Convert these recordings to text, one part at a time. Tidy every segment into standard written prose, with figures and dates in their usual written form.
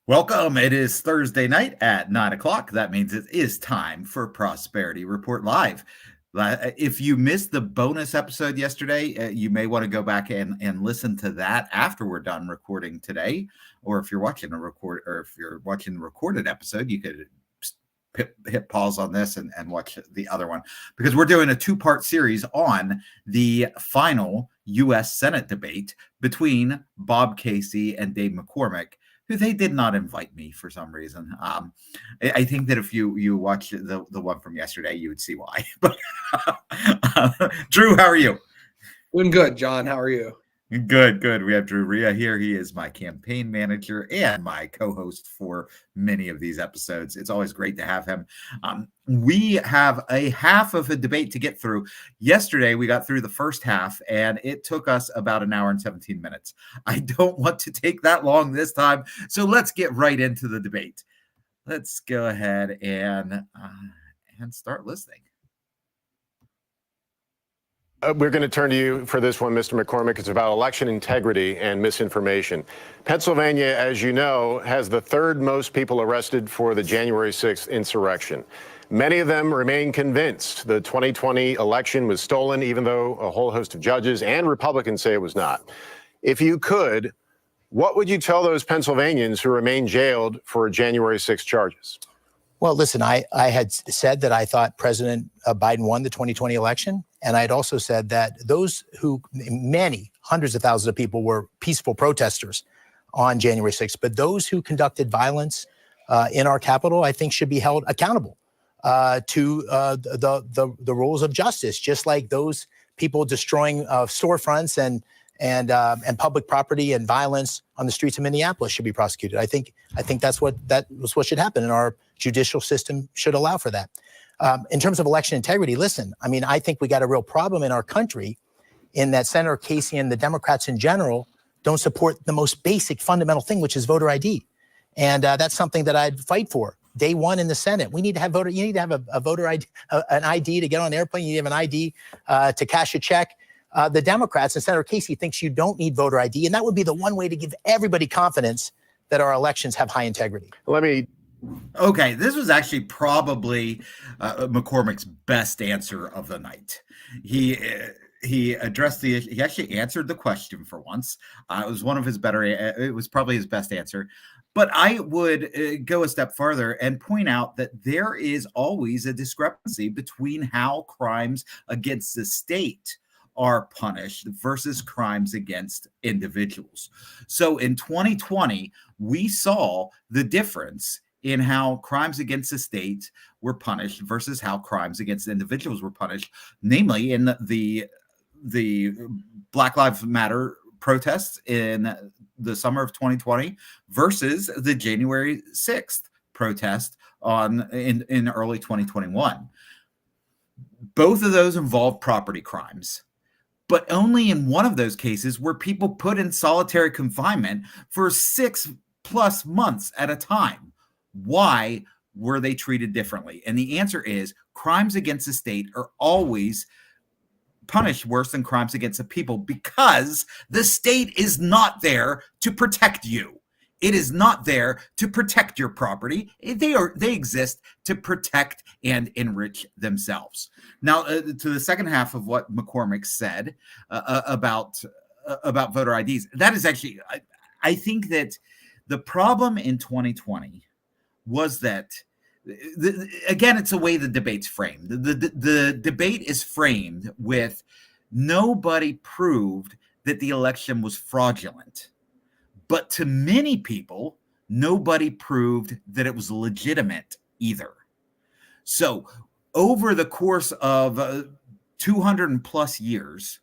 Welcome. It is Thursday night at 9 o'clock. That means it is time for Prosperity Report Live. If you missed the bonus episode yesterday, you may want to go back and listen to that after we're done recording today. Or if you're watching the recorded episode, you could hit pause on this and watch the other one, because we're doing a two-part series on the final U.S. Senate debate between Bob Casey and Dave McCormick, who they did not invite me for some reason. I think that if you watch the one from yesterday, you would see why. But Drew, how are you? Doing good, John. How are you? Good. We have Drew Ria here. He is my campaign manager and my co-host for many of these episodes. It's always great to have him. We have a half of a debate to get through. Yesterday, we got through the first half, and it took us about an hour and 17 minutes. I don't want to take that long this time, so let's get right into the debate. Let's go ahead and start listening. We're going to turn to you for this one, Mr. McCormick. It's about election integrity and misinformation. Pennsylvania, as you know, has the third most people arrested for the January 6th insurrection. Many of them remain convinced the 2020 election was stolen, even though a whole host of judges and Republicans say it was not. If you could, what would you tell those Pennsylvanians who remain jailed for January 6th charges? Well, listen, I had said that I thought President Biden won the 2020 election. And I had also said that those who, many hundreds of thousands of people were peaceful protesters on January 6th. But those who conducted violence in our Capitol, I think, should be held accountable to the rules of justice, just like those people destroying storefronts and public property and violence on the streets of Minneapolis should be prosecuted. I think that was what should happen, and our judicial system should allow for that. In terms of election integrity, listen, I mean, I think we got a real problem in our country in that Senator Casey and the Democrats in general don't support the most basic fundamental thing, which is voter ID. And that's something that I'd fight for. Day one in the Senate, we need to have you need to have a voter ID, an ID to get on an airplane. You need to have an ID to cash a check. The Democrats and Senator Casey thinks you don't need voter ID. And that would be the one way to give everybody confidence that our elections have high integrity. Okay, this was actually probably McCormick's best answer of the night. He addressed he actually answered the question for once. It was one of his better. It was probably his best answer. But I would go a step further and point out that there is always a discrepancy between how crimes against the state are punished versus crimes against individuals. So in 2020, we saw the difference in how crimes against the state were punished versus how crimes against individuals were punished, namely in the Black Lives Matter protests in the summer of 2020 versus the January 6th protest in early 2021. Both of those involved property crimes, but only in one of those cases were people put in solitary confinement for 6+ months at a time. Why were they treated differently? And the answer is crimes against the state are always punished worse than crimes against the people, because the state is not there to protect you. It is not there to protect your property. They exist to protect and enrich themselves. Now, to the second half of what McCormick said about voter IDs, that is actually, I think that the problem in 2020 was that, again, it's the way the debate's framed. The debate is framed with nobody proved that the election was fraudulent. But to many people, nobody proved that it was legitimate either. So over the course of 200+ years,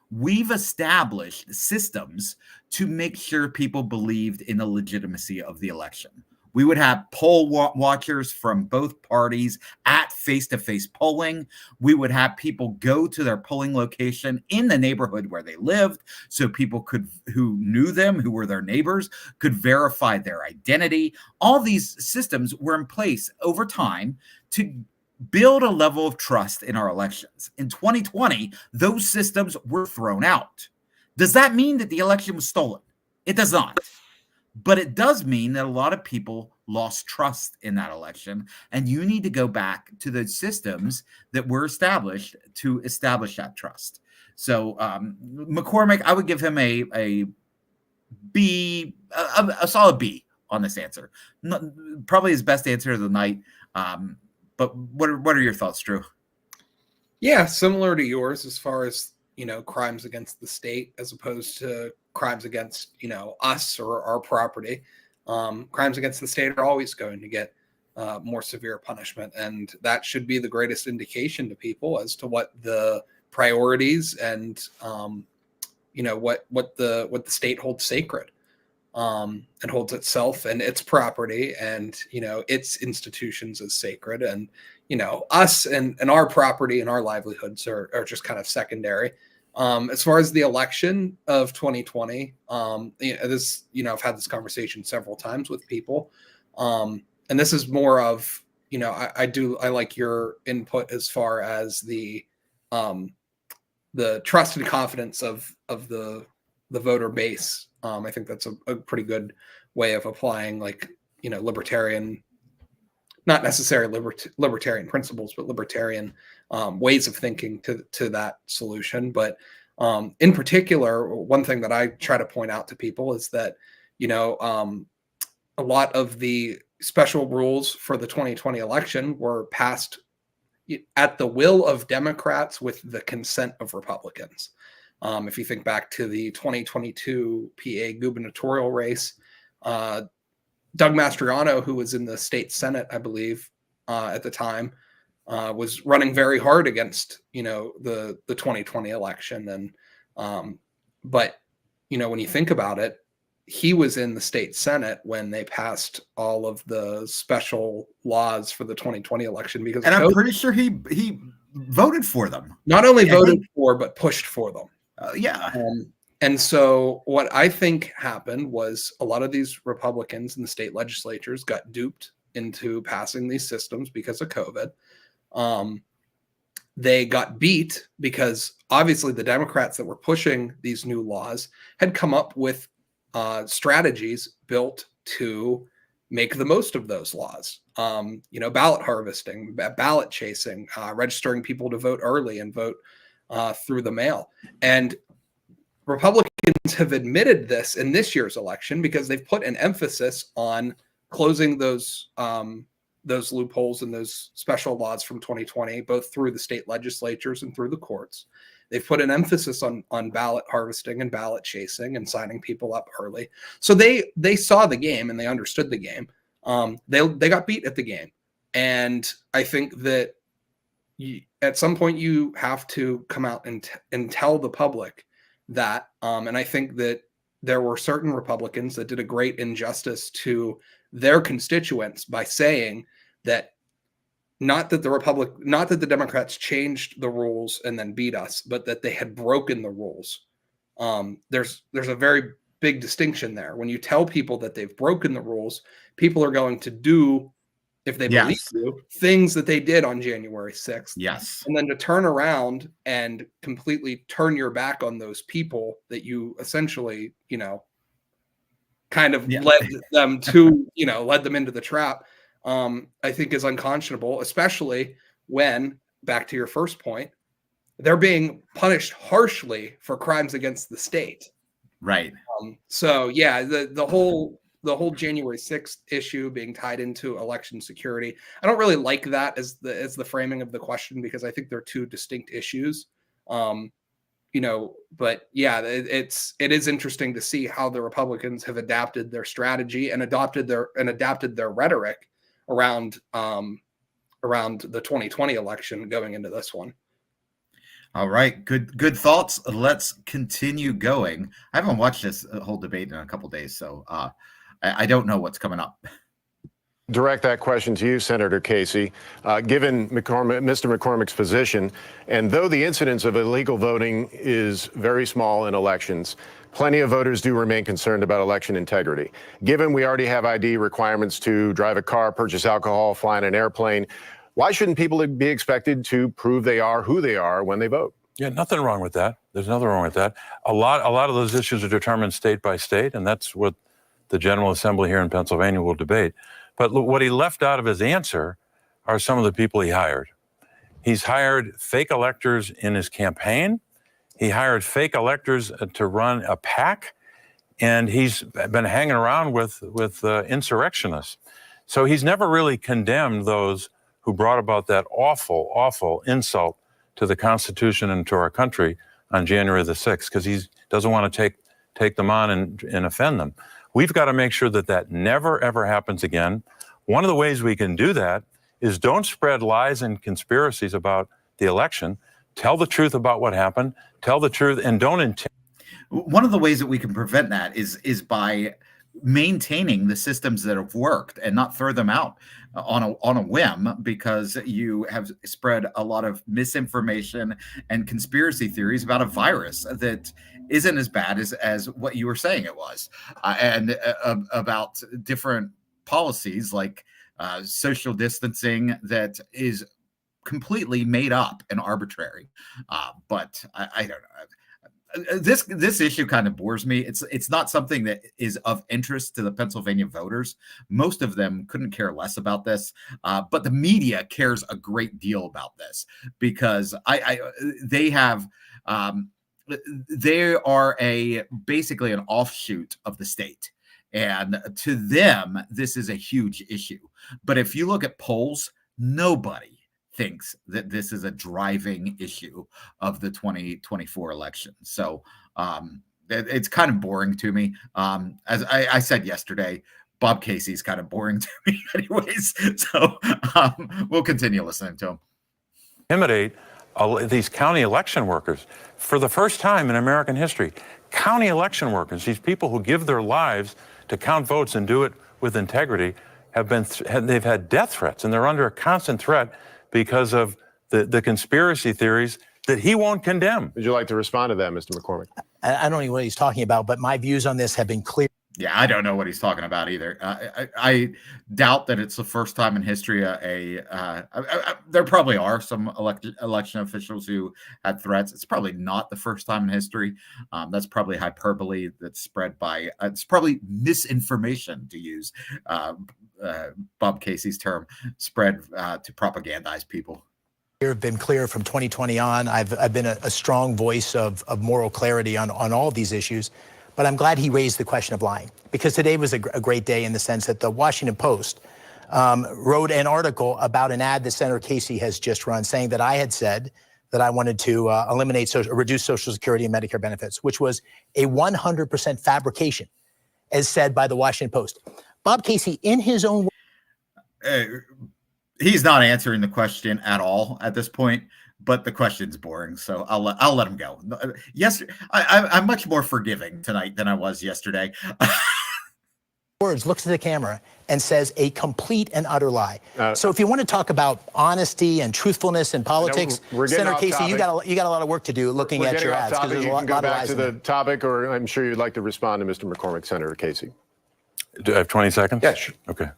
we've established systems to make sure people believed in the legitimacy of the election. We would have poll watchers from both parties at face-to-face polling. We would have people go to their polling location in the neighborhood where they lived, so people who knew them, who were their neighbors, could verify their identity. All these systems were in place over time to build a level of trust in our elections. In 2020, those systems were thrown out. Does that mean that the election was stolen? It does not. But it does mean that a lot of people lost trust in that election, and you need to go back to the systems that were established to establish that trust. So McCormick, I would give him a B, a solid B on this answer. Probably his best answer of the night. But what are your thoughts, Drew? Yeah, similar to yours as far as, crimes against the state as opposed to crimes against, us or our property. Crimes against the state are always going to get more severe punishment, and that should be the greatest indication to people as to what the priorities and what the state holds sacred, and holds itself and its property and its institutions as sacred, and us and our property and our livelihoods are just kind of secondary. As far as the election of 2020, I've had this conversation several times with people, and this is more of I like your input as far as the trust and confidence of the voter base. I think that's a pretty good way of applying libertarian, not necessarily libertarian principles, but libertarian ways of thinking to that solution. But in particular, one thing that I try to point out to people is that, a lot of the special rules for the 2020 election were passed at the will of Democrats with the consent of Republicans. If you think back to the 2022 PA gubernatorial race, Doug Mastriano, who was in the state Senate, I believe, at the time, was running very hard against, the 2020 election. And, but, when you think about it, he was in the state Senate when they passed all of the special laws for the 2020 election, because I'm pretty sure he voted for them. Not only voted for, but pushed for them. Yeah. And so what I think happened was a lot of these Republicans in the state legislatures got duped into passing these systems because of COVID. They got beat because obviously the Democrats that were pushing these new laws had come up with strategies built to make the most of those laws. Ballot harvesting, ballot chasing, registering people to vote early and vote through the mail. And Republicans have admitted this in this year's election because they've put an emphasis on closing those loopholes and those special laws from 2020, both through the state legislatures and through the courts. They've put an emphasis on ballot harvesting and ballot chasing and signing people up early. So they saw the game and they understood the game. They got beat at the game. And I think that at some point you have to come out and tell the public that. And I think that there were certain Republicans that did a great injustice to their constituents by saying that not that the Democrats changed the rules and then beat us, but that they had broken the rules. There's a very big distinction there. When you tell people that they've broken the rules, people are going to do, if they believe you, things that they did on January 6th. Yes. And then to turn around and completely turn your back on those people that you essentially, kind of led them to, led them into the trap, I think is unconscionable, especially when, back to your first point, they're being punished harshly for crimes against the state. Right. So yeah, the whole January 6th issue being tied into election security, I don't really like that as the framing of the question, because I think they're two distinct issues. But yeah, it is interesting to see how the Republicans have adapted their strategy and adapted their rhetoric around the 2020 election going into this one. All right, good thoughts. Let's continue going. I haven't watched this whole debate in a couple days, so I don't know what's coming up. Direct that question to you, Senator Casey. Given Mr. McCormick's position, and though the incidence of illegal voting is very small in elections, plenty of voters do remain concerned about election integrity. Given we already have ID requirements to drive a car, purchase alcohol, fly in an airplane, why shouldn't people be expected to prove they are who they are when they vote? Yeah, nothing wrong with that. There's nothing wrong with that. A lot of those issues are determined state by state, and that's what the General Assembly here in Pennsylvania will debate. But look, what he left out of his answer are some of the people he hired. He's hired fake electors in his campaign. He hired fake electors to run a PAC, and he's been hanging around with insurrectionists. So he's never really condemned those who brought about that awful, awful insult to the Constitution and to our country on January the 6th, because he doesn't want to take them on and offend them. We've got to make sure that that never, ever happens again. One of the ways we can do that is don't spread lies and conspiracies about the election. Tell the truth about what happened. Tell the truth, and don't One of the ways that we can prevent that is by maintaining the systems that have worked and not throw them out on a whim because you have spread a lot of misinformation and conspiracy theories about a virus that isn't as bad as what you were saying it was, and about different policies like social distancing that is completely made up and arbitrary. But I don't know. This issue kind of bores me. It's not something that is of interest to the Pennsylvania voters. Most of them couldn't care less about this, but the media cares a great deal about this because they are basically an offshoot of the state, and to them this is a huge issue. But if you look at polls, nobody thinks that this is a driving issue of the 2024 election. So it's kind of boring to me. As I said yesterday, Bob Casey's kind of boring to me anyways. So we'll continue listening to him. Intimidate these county election workers. For the first time in American history, county election workers, these people who give their lives to count votes and do it with integrity, they've had death threats, and they're under a constant threat because of the conspiracy theories that he won't condemn. Would you like to respond to that, Mr. McCormick? I don't know what he's talking about, but my views on this have been clear. Yeah, I don't know what he's talking about either. I doubt that it's the first time in history there probably are some election officials who had threats. It's probably not the first time in history. That's probably hyperbole that's spread by, it's probably misinformation, to use Bob Casey's term, spread to propagandize people. Have been clear from 2020 on. I've been a strong voice of moral clarity on all of these issues. But I'm glad he raised the question of lying, because today was a great day in the sense that the Washington Post wrote an article about an ad that Senator Casey has just run, saying that I had said that I wanted to reduce Social Security and Medicare benefits, which was a 100% fabrication, as said by the Washington Post. Bob Casey, in his own he's not answering the question at all at this point. But the question's boring, so I'll let him go. Yes, I'm much more forgiving tonight than I was yesterday. Words, looks at the camera and says a complete and utter lie. So if you want to talk about honesty and truthfulness in politics, Senator Casey, you got a lot of work to do looking at your ads. You can go back to the topic, or I'm sure you'd like to respond to Mr. McCormick, Senator Casey. Do I have 20 seconds? Yes. Okay.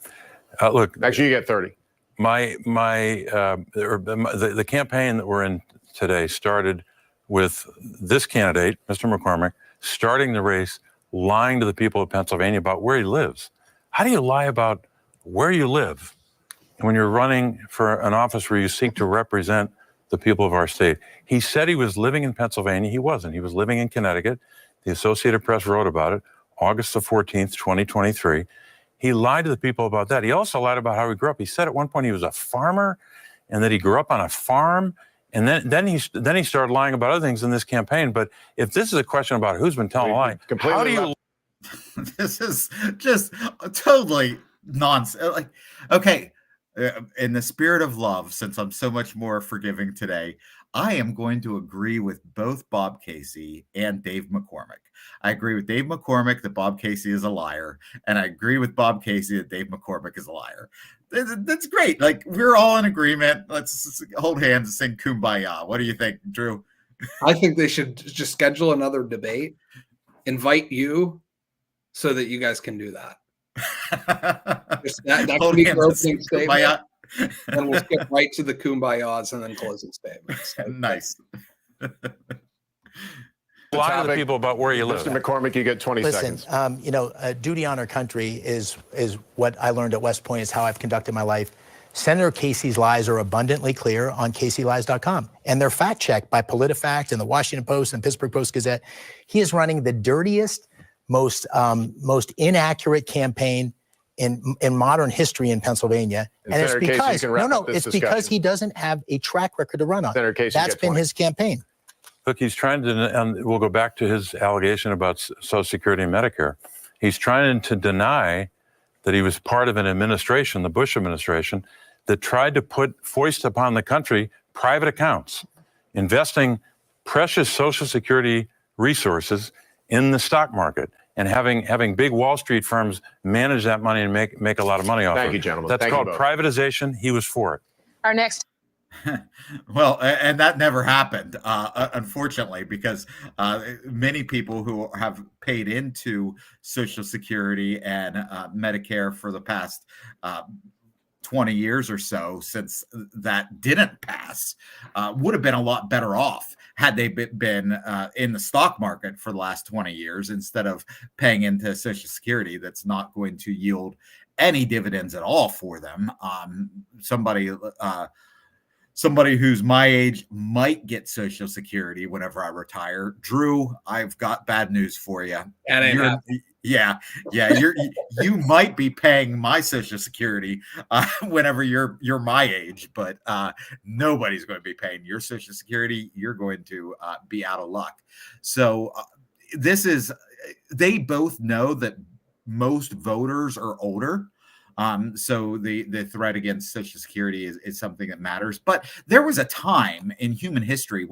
Look. Actually, you get 30. The campaign that we're in today started with this candidate, Mr. McCormick, starting the race, lying to the people of Pennsylvania about where he lives. How do you lie about where you live when you're running for an office where you seek to represent the people of our state? He said he was living in Pennsylvania. He wasn't. He was living in Connecticut. The Associated Press wrote about it, August the 14th, 2023. He lied to the people about that. He also lied about how he grew up. He said at one point he was a farmer and that he grew up on a farm. And then he started lying about other things in this campaign. But if this is a question about who's been telling a lie, how do you? This is just totally nonsense. Like, okay, in the spirit of love, since I'm so much more forgiving today, I am going to agree with both Bob Casey and Dave McCormick. I agree with Dave McCormick that Bob Casey is a liar, and I agree with Bob Casey that Dave McCormick is a liar. That's great. Like, we're all in agreement. Let's hold hands and sing Kumbaya. What do you think, Drew? I think they should just schedule another debate, invite you, so that you guys can do that. that can be your opening statement. And we'll skip right to the Kumbayas and then closing statements. Nice. the lie to topic. people about where you live. Mr. McCormick, you get 20 Listen, seconds. duty on our country is what I learned at West Point, is how I've conducted my life. Senator Casey's lies are abundantly clear on CaseyLies.com, and they're fact-checked by PolitiFact and the Washington Post and Pittsburgh Post-Gazette. He is running the dirtiest, most inaccurate campaign in modern history in Pennsylvania. And it's Senator Casey, because, you can wrap up this it's because discussion. he doesn't have a track record to run on. Senator Casey, That's you get been 20. his campaign. Look, he's trying to, and we'll go back to his allegation about Social Security and Medicare. He's trying to deny that he was part of an administration, the Bush administration, that tried to foist upon the country private accounts, investing precious Social Security resources in the stock market, and having big Wall Street firms manage that money and make a lot of money off of it. Thank you, gentlemen. That's Thank you called both. privatization. He was for it. Our next. Well, and that never happened, unfortunately, because many people who have paid into Social Security and Medicare for the past 20 years or so, since that didn't pass, would have been a lot better off had they been in the stock market for the last 20 years instead of paying into Social Security that's not going to yield any dividends at all for them. Somebody who's my age might get Social Security whenever I retire. Drew, I've got bad news for you. You might be paying my Social Security whenever you're my age, but nobody's going to be paying your Social Security. You're going to be out of luck. So they both know that most voters are older. So the threat against Social Security is something that matters. But there was a time in human history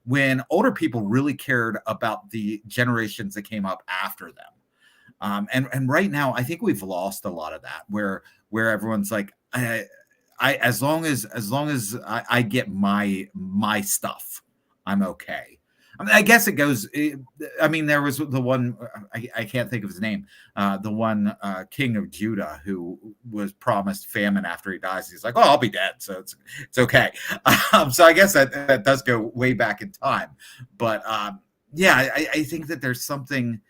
when older people really cared about the generations that came up after them. And right now, I think we've lost a lot of that, where everyone's like, as long as I get my stuff, I'm okay. I mean, I guess it goes. I mean, there was the one, I can't think of his name, the one king of Judah who was promised famine after he dies. He's like, "Oh, I'll be dead, so it's okay." So I guess that does go way back in time. But yeah, I think that there's something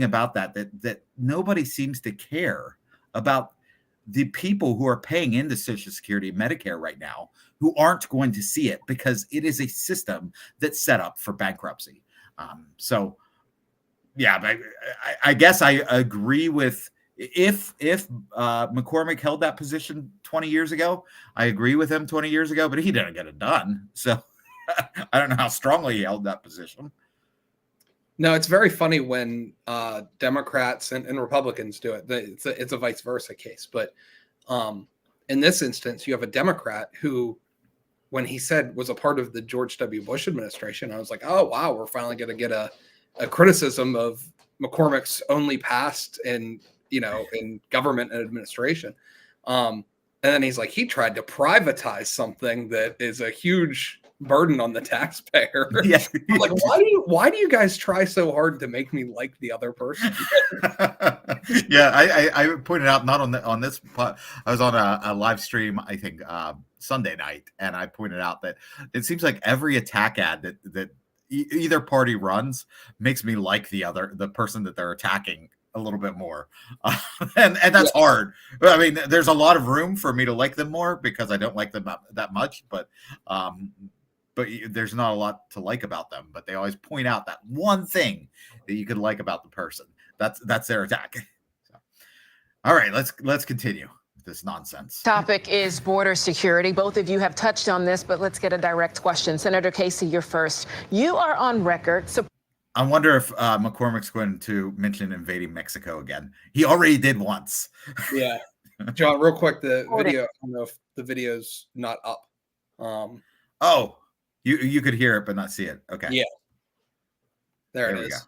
about that nobody seems to care about the people who are paying into Social Security and Medicare right now, who aren't going to see it because it is a system that's set up for bankruptcy. So, yeah, but I guess I agree with if McCormick held that position 20 years ago, I agree with him 20 years ago, but he didn't get it done. So I don't know how strongly he held that position. No, it's very funny when Democrats and Republicans do it. It's a vice versa case. But in this instance, you have a Democrat who, when he said was a part of the George W. Bush administration, I was like, oh, wow, we're finally going to get a criticism of McCormick's only past in government and administration. And then he's like, he tried to privatize something that is a huge burden on the taxpayer. Yeah. I'm like, why do you guys try so hard to make me like the other person? Yeah, I pointed out, not on this I was on a live stream, I think Sunday night, and I pointed out that it seems like every attack ad that either party runs makes me like the person that they're attacking a little bit more, and that's hard. I mean, there's a lot of room for me to like them more because I don't like them that much, but there's not a lot to like about them. But they always point out that one thing that you could like about the person. That's their attack. So, all right, let's continue with this nonsense. Topic is border security. Both of you have touched on this, but let's get a direct question. Senator Casey, you're first. You are on record. I wonder if McCormick's going to mention invading Mexico again. He already did once. Yeah. John, real quick, the video, I don't know if the video's not up. Oh, you could hear it but not see it. Okay. Yeah. There it is.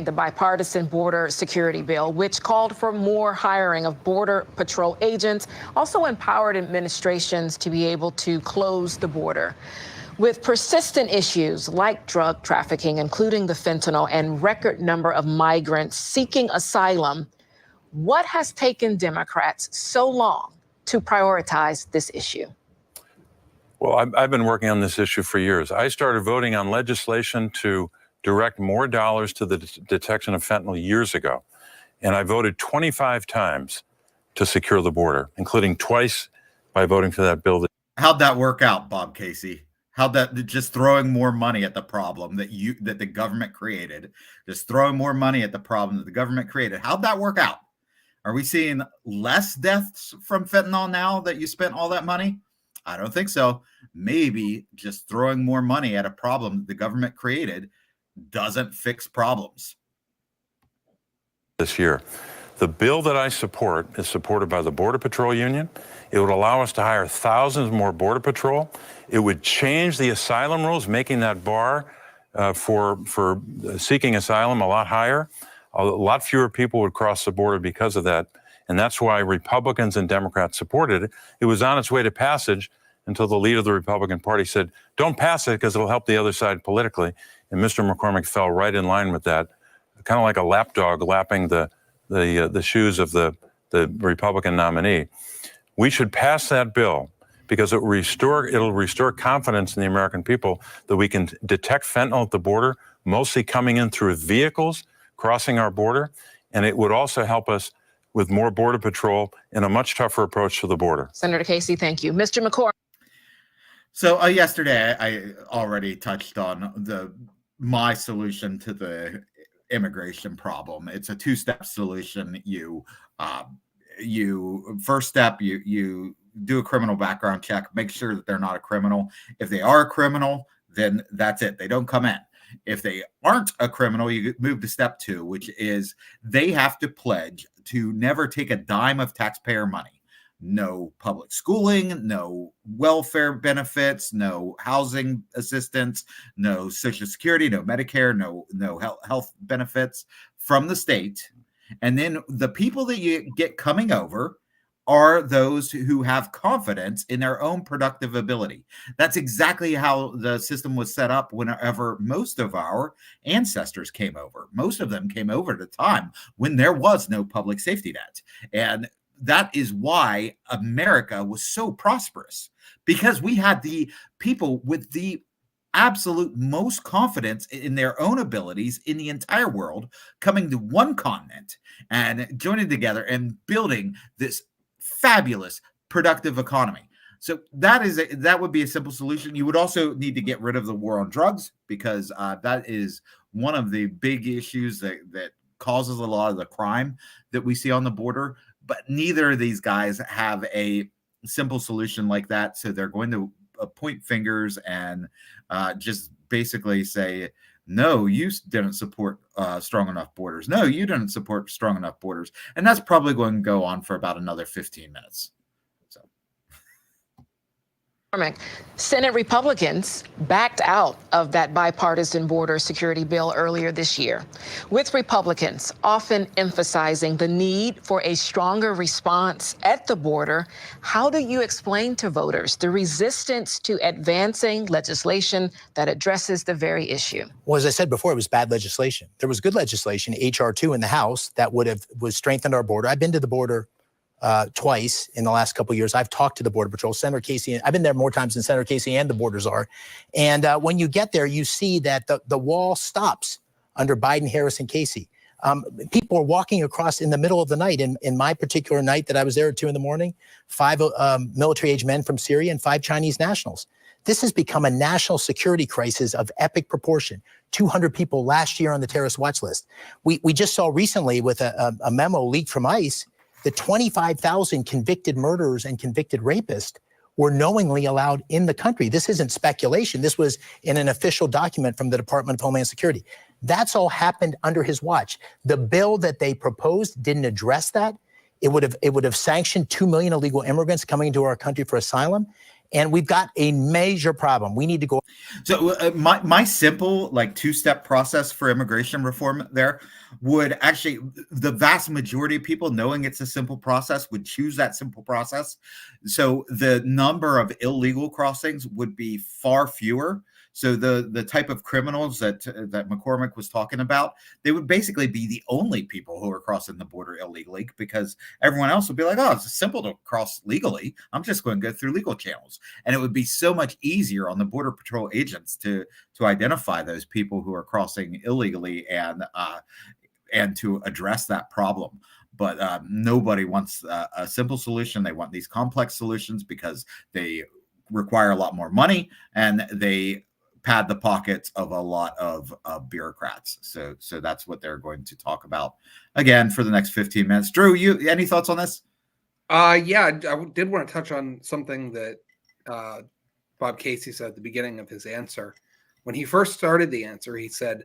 The bipartisan border security bill, which called for more hiring of Border Patrol agents, also empowered administrations to be able to close the border. With persistent issues like drug trafficking, including the fentanyl, and record number of migrants seeking asylum, what has taken Democrats so long to prioritize this issue? Well, I've been working on this issue for years. I started voting on legislation to direct more dollars to the detection of fentanyl years ago. And I voted 25 times to secure the border, including twice by voting for that bill. How'd that work out, Bob Casey? How'd that, just throwing more money at the problem that the government created, just throwing more money at the problem that the government created? How'd that work out? Are we seeing less deaths from fentanyl now that you spent all that money? I don't think so. Maybe just throwing more money at a problem that the government created doesn't fix problems. This year, the bill that I support is supported by the Border Patrol Union. It would allow us to hire thousands more Border Patrol. It would change the asylum rules, making that bar for seeking asylum a lot higher. A lot fewer people would cross the border because of that. And that's why Republicans and Democrats supported it. It was on its way to passage until the leader of the Republican Party said, don't pass it because it'll help the other side politically. And Mr. McCormick fell right in line with that, kind of like a lapdog lapping the shoes of the Republican nominee. We should pass that bill because it'll restore confidence in the American people that we can detect fentanyl at the border, mostly coming in through vehicles crossing our border. And it would also help us with more Border Patrol and a much tougher approach to the border. Senator Casey, thank you. Mr. McCormick. So yesterday, I already touched on my solution to the immigration problem. It's a two-step solution. First step, you do a criminal background check, make sure that they're not a criminal. If they are a criminal, then that's it. They don't come in. If they aren't a criminal, you move to step two, which is they have to pledge to never take a dime of taxpayer money. No public schooling, no welfare benefits, no housing assistance, no Social Security, no Medicare, no health benefits from the state. And then the people that you get coming over are those who have confidence in their own productive ability. That's exactly how the system was set up whenever most of our ancestors came over. Most of them came over at a time when there was no public safety net. And that is why America was so prosperous, because we had the people with the absolute most confidence in their own abilities in the entire world coming to one continent and joining together and building this fabulous productive economy. So that would be a simple solution. You would also need to get rid of the war on drugs, because that is one of the big issues that causes a lot of the crime that we see on the border. But neither of these guys have a simple solution like that. So they're going to point fingers and just basically say, no, you didn't support strong enough borders. No, you didn't support strong enough borders. And that's probably going to go on for about another 15 minutes. So. Senate Republicans backed out of that bipartisan border security bill earlier this year, with Republicans often emphasizing the need for a stronger response at the border. How do you explain to voters the resistance to advancing legislation that addresses the very issue? Well, as I said before, it was bad legislation. There was good legislation, H.R. 2 in the House, that was strengthened our border. I've been to the border twice in the last couple of years. I've talked to the Border Patrol. Senator Casey, I've been there more times than Senator Casey and the borders are. And when you get there, you see that the wall stops under Biden, Harris, and Casey. People are walking across in the middle of the night. In my particular night that I was there at 2 a.m, 5 military-age men from Syria and 5 Chinese nationals. This has become a national security crisis of epic proportion. 200 people last year on the terrorist watch list. We just saw recently with a memo leaked from ICE that 25,000 convicted murderers and convicted rapists were knowingly allowed in the country. This isn't speculation. This was in an official document from the Department of Homeland Security. That's all happened under his watch. The bill that they proposed didn't address that. It would have sanctioned 2 million illegal immigrants coming into our country for asylum. And we've got a major problem. We need to go. So my simple two-step process for immigration reform there would actually, the vast majority of people, knowing it's a simple process, would choose that simple process. So the number of illegal crossings would be far fewer. So the type of criminals that McCormick was talking about, they would basically be the only people who are crossing the border illegally, because everyone else would be like, oh, it's simple to cross legally. I'm just going to go through legal channels. And it would be so much easier on the Border Patrol agents to identify those people who are crossing illegally and to address that problem. But nobody wants a simple solution. They want these complex solutions because they require a lot more money and they pad the pockets of a lot of bureaucrats. So that's what they're going to talk about again for the next 15 minutes. Drew, you any thoughts on this? Yeah, I did want to touch on something that Bob Casey said at the beginning of his answer. When he first started the answer, he said,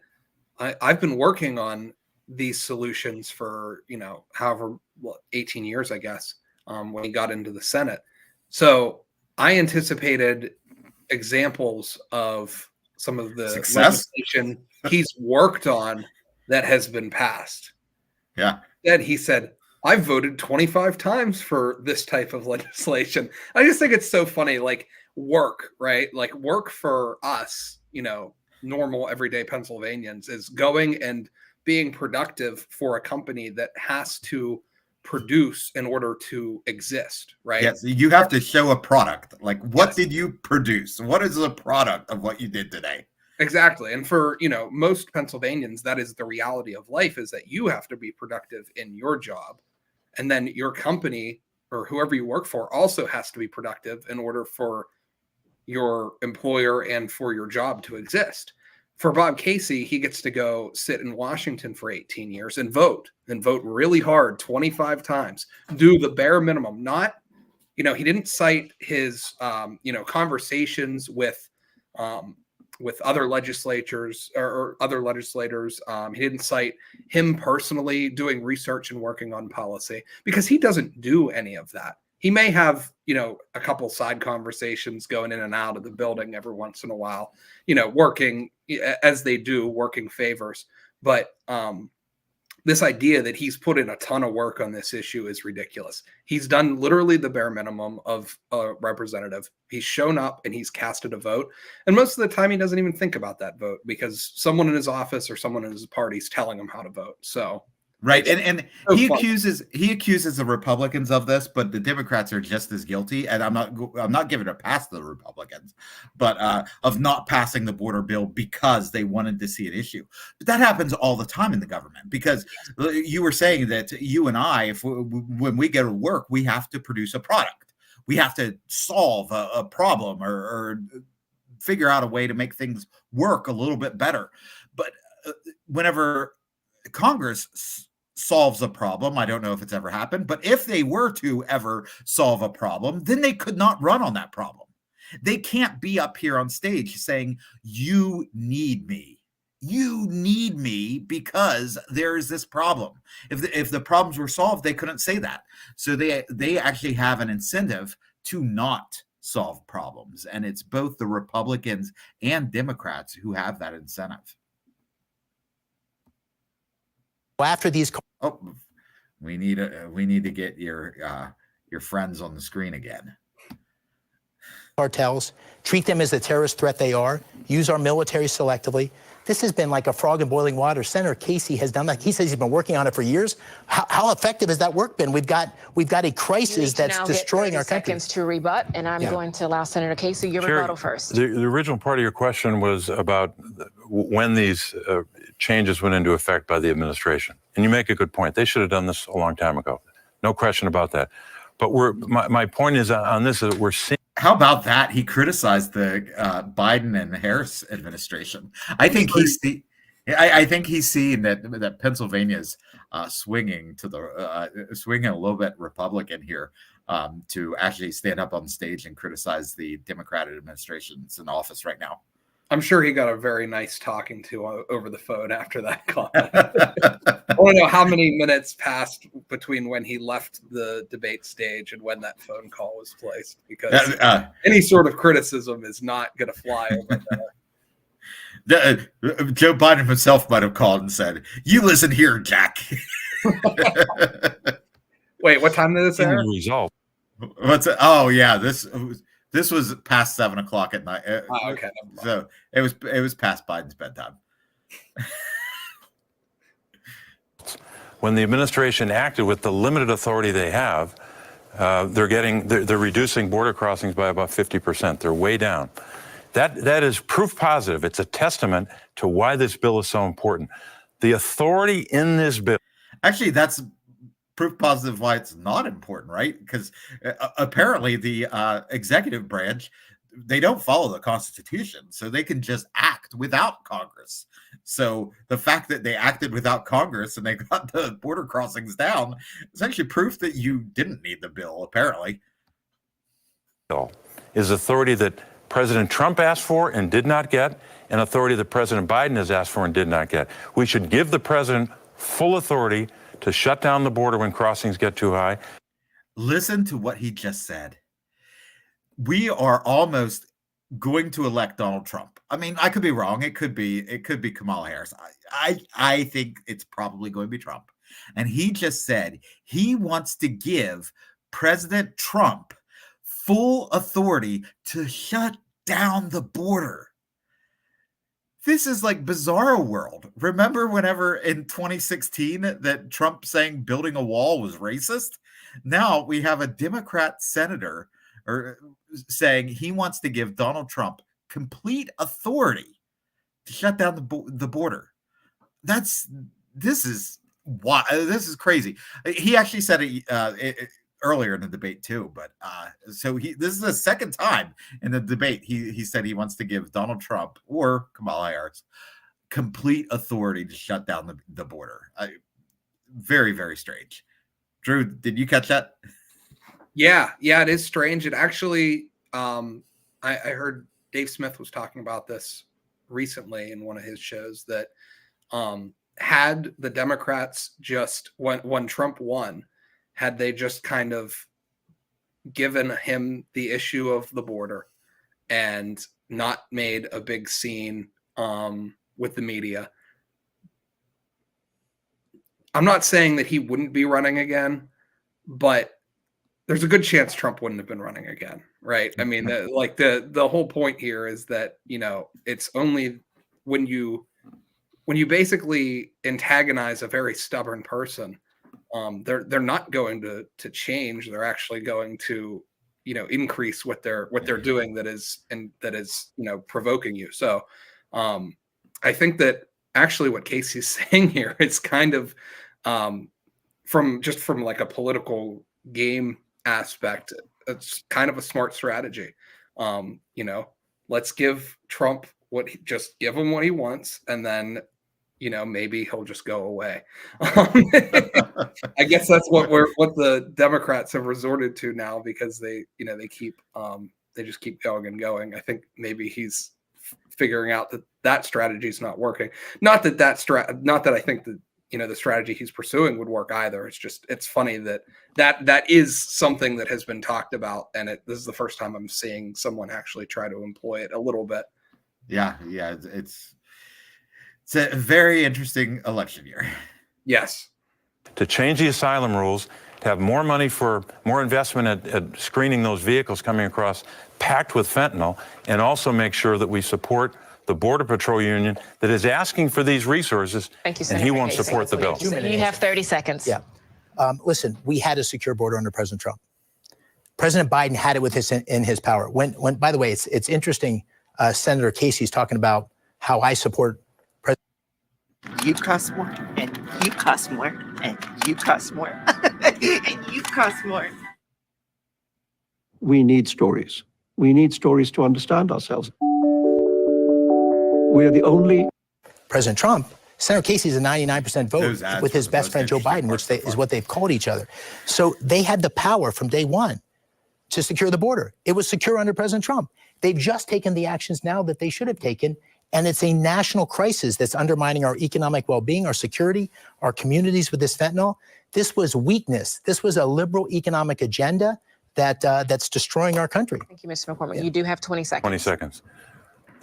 I've been working on these solutions for, however, 18 years, I guess, when he got into the Senate. So I anticipated examples of some of the legislation he's worked on that has been passed. Yeah. Then he said, I've voted 25 times for this type of legislation. I just think it's so funny, like work, right? Like work for us, normal everyday Pennsylvanians is going and being productive for a company that has to produce in order to exist, right? Yes, you have to show a product. Like, what did you produce? What is the product of what you did today? Exactly. And for, most Pennsylvanians, that is the reality of life, is that you have to be productive in your job. And then your company or whoever you work for also has to be productive in order for your employer and for your job to exist. For Bob Casey, he gets to go sit in Washington for 18 years and vote really hard 25 times, do the bare minimum. Not, he didn't cite his, conversations with other legislators or other legislators. He didn't cite him personally doing research and working on policy, because he doesn't do any of that. He may have, a couple side conversations going in and out of the building every once in a while, working as they do, working favors. But this idea that he's put in a ton of work on this issue is ridiculous. He's done literally the bare minimum of a representative. He's shown up and he's casted a vote. And most of the time he doesn't even think about that vote, because someone in his office or someone in his party is telling him how to vote. So right. And he accuses the Republicans of this, but the Democrats are just as guilty. And I'm not giving a pass to the Republicans, but of not passing the border bill because they wanted to see an issue. But that happens all the time in the government, because you were saying that you and I, when we go to work, we have to produce a product. We have to solve a problem or figure out a way to make things work a little bit better. But whenever Congress solves a problem, I don't know if it's ever happened, but if they were to ever solve a problem, then they could not run on that problem. They can't be up here on stage saying, you need me. You need me because there is this problem. If the problems were solved, they couldn't say that. So they actually have an incentive to not solve problems. And it's both the Republicans and Democrats who have that incentive. After these, we need to get your friends on the screen again. Cartels, treat them as the terrorist threat they are, use our military selectively. This has been like a frog in boiling water. Senator Casey has done that. He says he's been working on it for years. How effective has that work been? We've got a crisis that's destroying our country. Seconds to rebut, and I'm going to allow Senator Casey your rebuttal first. The original part of your question was about when these changes went into effect by the administration, and you make a good point. They should have done this a long time ago. No question about that. But my point is on this is we're seeing. How about that? He criticized the Biden and Harris administration. I think he's seeing that Pennsylvania's swinging a little bit Republican here to actually stand up on stage and criticize the Democratic administrations in office right now. I'm sure he got a very nice talking to over the phone after that comment. I want to know how many minutes passed between when he left the debate stage and when that phone call was placed, because any sort of criticism is not going to fly over there. Joe Biden himself might have called and said, "You listen here, Jack." Wait, what time did this air? Result. What's it? Oh yeah, this This was past 7 o'clock at night. Oh, okay. So it was past Biden's bedtime. When the administration acted with the limited authority they have, they're reducing border crossings by about 50%. They're way down. That is proof positive. It's a testament to why this bill is so important. The authority in this bill. Actually, that's proof positive why it's not important, right? Because apparently the executive branch, they don't follow the Constitution, so they can just act without Congress. So the fact that they acted without Congress and they got the border crossings down is actually proof that you didn't need the bill, apparently. Is authority that President Trump asked for and did not get, and authority that President Biden has asked for and did not get. We should give the president full authority to shut down the border when crossings get too high. Listen to what he just said. We are almost going to elect Donald Trump. I mean, I could be wrong. It could be Kamala Harris. I think it's probably going to be Trump. And he just said he wants to give President Trump full authority to shut down the border. This is like bizarro world. Remember whenever in 2016 that Trump saying building a wall was racist? Now we have a Democrat senator saying he wants to give Donald Trump complete authority to shut down the border. This is crazy. He actually said it earlier in the debate too, but this is the second time in the debate he said he wants to give Donald Trump or Kamala Harris complete authority to shut down the border. Very, very strange. Drew, did you catch that? Yeah, it is strange. It actually, I heard Dave Smith was talking about this recently in one of his shows that had the Democrats just, when Trump won, had they just kind of given him the issue of the border and not made a big scene with the media, I'm not saying that he wouldn't be running again, but there's a good chance Trump wouldn't have been running again, right? I mean, the whole point here is that, it's only when you basically antagonize a very stubborn person, they're not going to change. They're actually going to, increase what they're doing that is provoking you. So I think that actually what Casey's saying here is kind of from like a political game aspect, it's kind of a smart strategy. Let's give Trump just give him what he wants, and then maybe he'll just go away. I guess that's what the Democrats have resorted to now, because they just keep going and going. I think maybe he's figuring out that strategy is not working. Not that I think that the strategy he's pursuing would work either. It's funny that is something that has been talked about, and this is the first time I'm seeing someone actually try to employ it a little bit. Yeah, it's a very interesting election year. Yes. To change the asylum rules, to have more money for more investment at screening those vehicles coming across packed with fentanyl, and also make sure that we support the Border Patrol Union that is asking for these resources. Thank you, and Senator he won't Casey. support the bill. You have 30 seconds. Yeah. Listen, we had a secure border under President Trump. President Biden had it in his power. When by the way, it's interesting. Senator Casey's talking about how I support President. You cost more, and you cost more, and you cost more, and you cost more. We need stories. We need stories to understand ourselves. We're the only. President Trump, Senator Casey's a 99% vote with his best friend Joe Biden, which is what they've called each other. So they had the power from day one to secure the border. It was secure under President Trump. They've just taken the actions now that they should have taken, and it's a national crisis that's undermining our economic well-being, our security, our communities with this fentanyl. This was weakness. This was a liberal economic agenda that's destroying our country. Thank you, Mr. McCormick. Yeah. You do have 20 seconds. 20 seconds.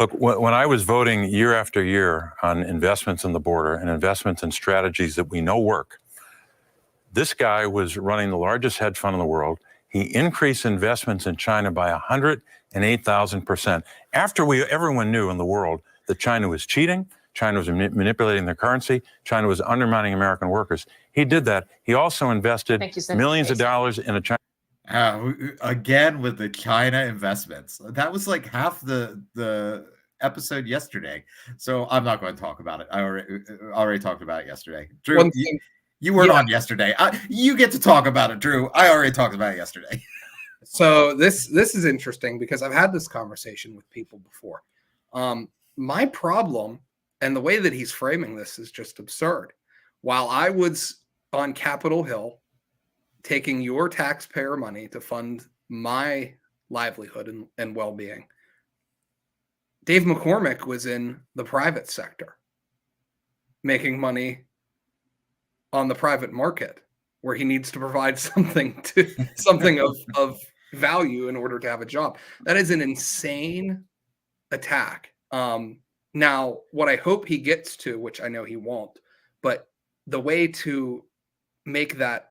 Look, when I was voting year after year on investments in the border and investments in strategies that we know work, this guy was running the largest hedge fund in the world. He increased investments in China by 108,000%. After everyone knew in the world that China was cheating, China was manipulating their currency, China was undermining American workers. He did that. He also invested millions of dollars in a China. Again with the China investments. That was like half the episode yesterday. So I'm not going to talk about it. I already talked about it yesterday. Drew, you weren't on yesterday. You get to talk about it, Drew. I already talked about it yesterday. So this is interesting because I've had this conversation with people before. My problem and the way that he's framing this is just absurd. While I was on Capitol Hill taking your taxpayer money to fund my livelihood and well-being, Dave McCormick was in the private sector making money on the private market where he needs to provide something of value in order to have a job. That is an insane attack. Now, what I hope he gets to, which I know he won't, but the way to make that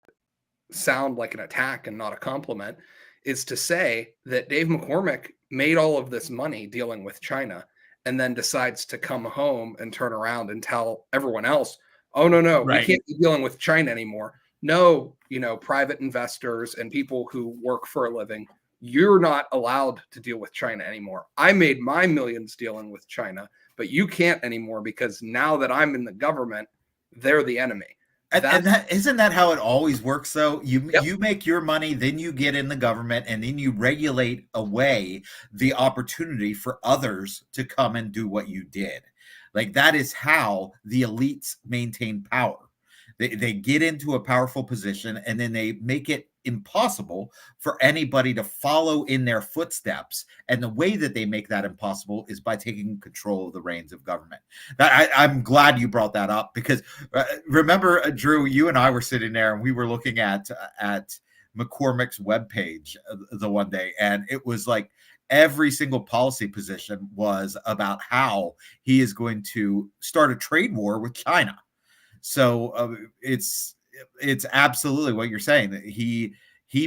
sound like an attack and not a compliment is to say that Dave McCormick made all of this money dealing with China and then decides to come home and turn around and tell everyone else, oh, no, we can't be dealing with China anymore. No, private investors and people who work for a living, you're not allowed to deal with China anymore. I made my millions dealing with China, but you can't anymore because now that I'm in the government, they're the enemy. And that isn't that how it always works though? You make your money, then you get in the government, and then you regulate away the opportunity for others to come and do what you did. Like that is how the elites maintain power. They get into a powerful position and then they make it impossible for anybody to follow in their footsteps. And the way that they make that impossible is by taking control of the reins of government. I'm glad you brought that up because remember, Drew, you and I were sitting there and we were looking at McCormick's webpage the one day, and it was like every single policy position was about how he is going to start a trade war with China. So it's absolutely what you're saying, that he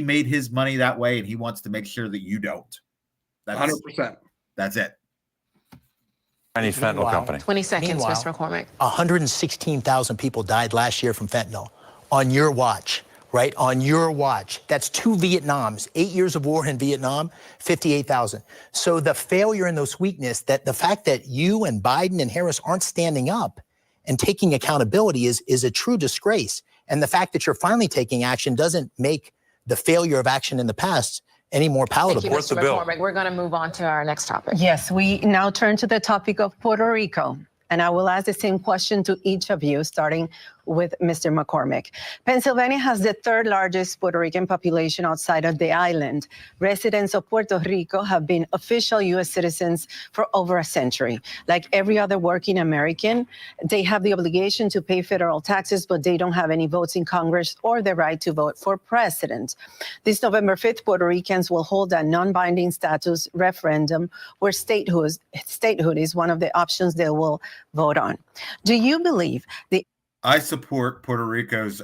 made his money that way and he wants to make sure that you don't. That's 100%. That's it. Chinese fentanyl company. 20 seconds, Mr. McCormick. 116,000 people died last year from fentanyl on your watch, right? On your watch. That's 2 Vietnams, 8 years of war in Vietnam, 58,000. So the failure and the weakness, that the fact that you and Biden and Harris aren't standing up and taking accountability is a true disgrace. And the fact that you're finally taking action doesn't make the failure of action in the past any more palatable. Thank you, Mr. McCormick. We're going to move on to our next topic. Yes, we now turn to the topic of Puerto Rico. And I will ask the same question to each of you, starting with Mr. McCormick. Pennsylvania has the third largest Puerto Rican population outside of the island. Residents of Puerto Rico have been official U.S. citizens for over a century. Like every other working American, they have the obligation to pay federal taxes, but they don't have any votes in Congress or the right to vote for president. This November 5th, Puerto Ricans will hold a non-binding status referendum where statehood is one of the options they will vote on. Do you believe I support Puerto Rico's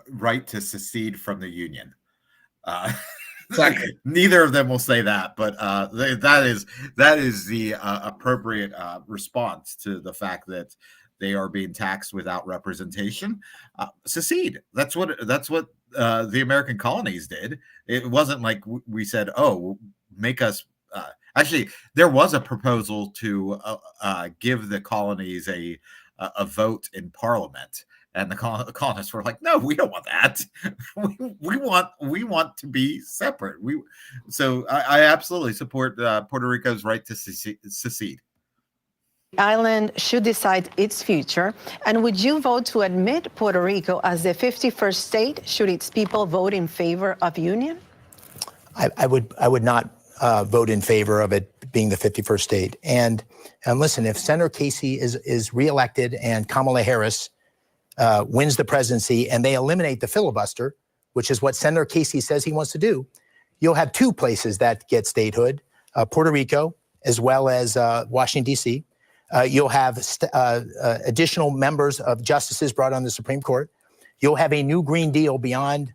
right to secede from the Union. Neither of them will say that, but that is the appropriate response to the fact that they are being taxed without representation. Secede. That's what the American colonies did. It wasn't like we said, "Oh, make us." Actually, there was a proposal to give the colonies a vote in Parliament, and the colonists were like, "No, we don't want that. we want to be separate." So I absolutely support Puerto Rico's right to secede. The island should decide its future, and would you vote to admit Puerto Rico as the 51st state should its people vote in favor of union? I would not vote in favor of it being the 51st state. And listen, if Senator Casey is reelected and Kamala Harris wins the presidency and they eliminate the filibuster, which is what Senator Casey says he wants to do, you'll have two places that get statehood, Puerto Rico as well as Washington, D.C. You'll have additional members of justices brought on the Supreme Court. You'll have a new Green Deal beyond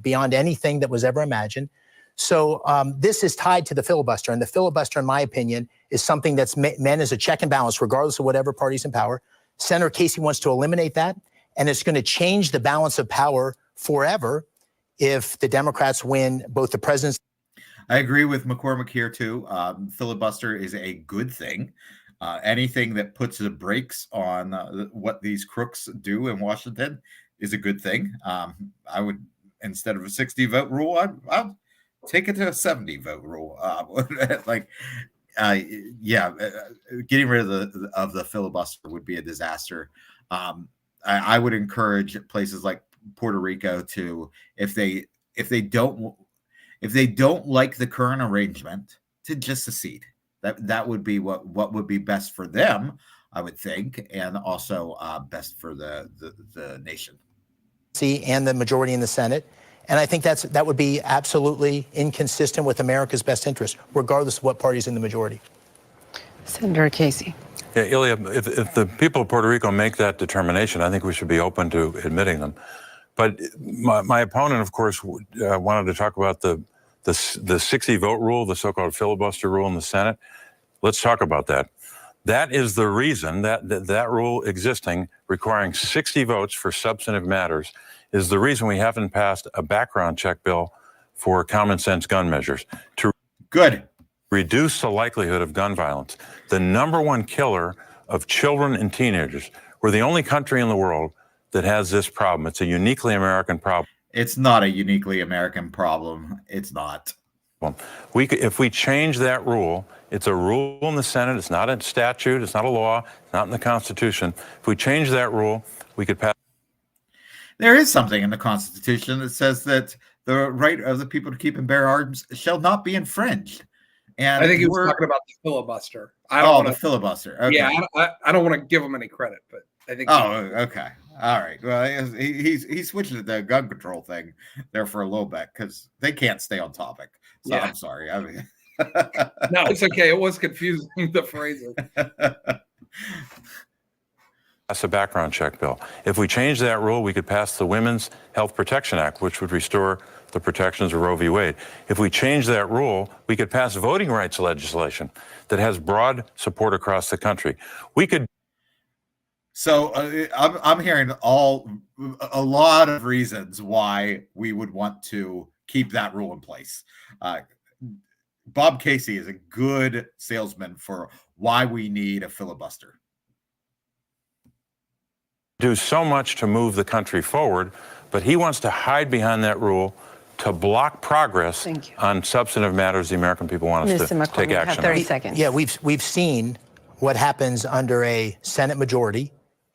anything that was ever imagined. So this is tied to the filibuster, and the filibuster, in my opinion, is something that's meant as a check and balance, regardless of whatever party's in power. Senator Casey wants to eliminate that, and it's going to change the balance of power forever if the Democrats win both the presidency. I agree with McCormick here too. Filibuster is a good thing. Anything that puts the brakes on what these crooks do in Washington is a good thing. I would, instead of a 60 vote rule, I'd take it to a 70 vote rule. Getting rid of the filibuster would be a disaster. I would encourage places like Puerto Rico to, if they don't like the current arrangement, to just secede. That would be what would be best for them, I would think, and also best for the nation. And the majority in the Senate. And I think that would be absolutely inconsistent with America's best interest, regardless of what party's in the majority. Senator Casey. Yeah, Ilya, if the people of Puerto Rico make that determination, I think we should be open to admitting them. But my opponent, of course, wanted to talk about the 60 vote rule, the so-called filibuster rule in the Senate. Let's talk about that. That is the reason that rule existing, requiring 60 votes for substantive matters, is the reason we haven't passed a background check bill for common sense gun measures to reduce the likelihood of gun violence. The number one killer of children and teenagers. We're the only country in the world that has this problem. It's a uniquely American problem. It's not a uniquely American problem. It's not. If we change that rule, it's a rule in the Senate. It's not a statute. It's not a law. It's not in the Constitution. If we change that rule, we could pass. There is something in the Constitution that says that the right of the people to keep and bear arms shall not be infringed. And I think he was talking about the filibuster. The filibuster. Okay. Yeah, I don't want to give him any credit, but I think. Oh, okay. All right. Well, he's switching to the gun control thing there for a little bit because they can't stay on topic. So yeah. I'm sorry. I mean, no, it's okay. It was confusing, the phrases. Pass a background check bill. If we change that rule, we could pass the Women's Health Protection Act, which would restore the protections of Roe v. Wade. If we change that rule, we could pass voting rights legislation that has broad support across the country. We could. So I'm hearing a lot of reasons why we would want to keep that rule in place. Bob Casey is a good salesman for why we need a filibuster. Do so much to move the country forward, but he wants to hide behind that rule to block progress on substantive matters the American people want us to take action on. 30 seconds. Yeah, we've seen what happens under a Senate majority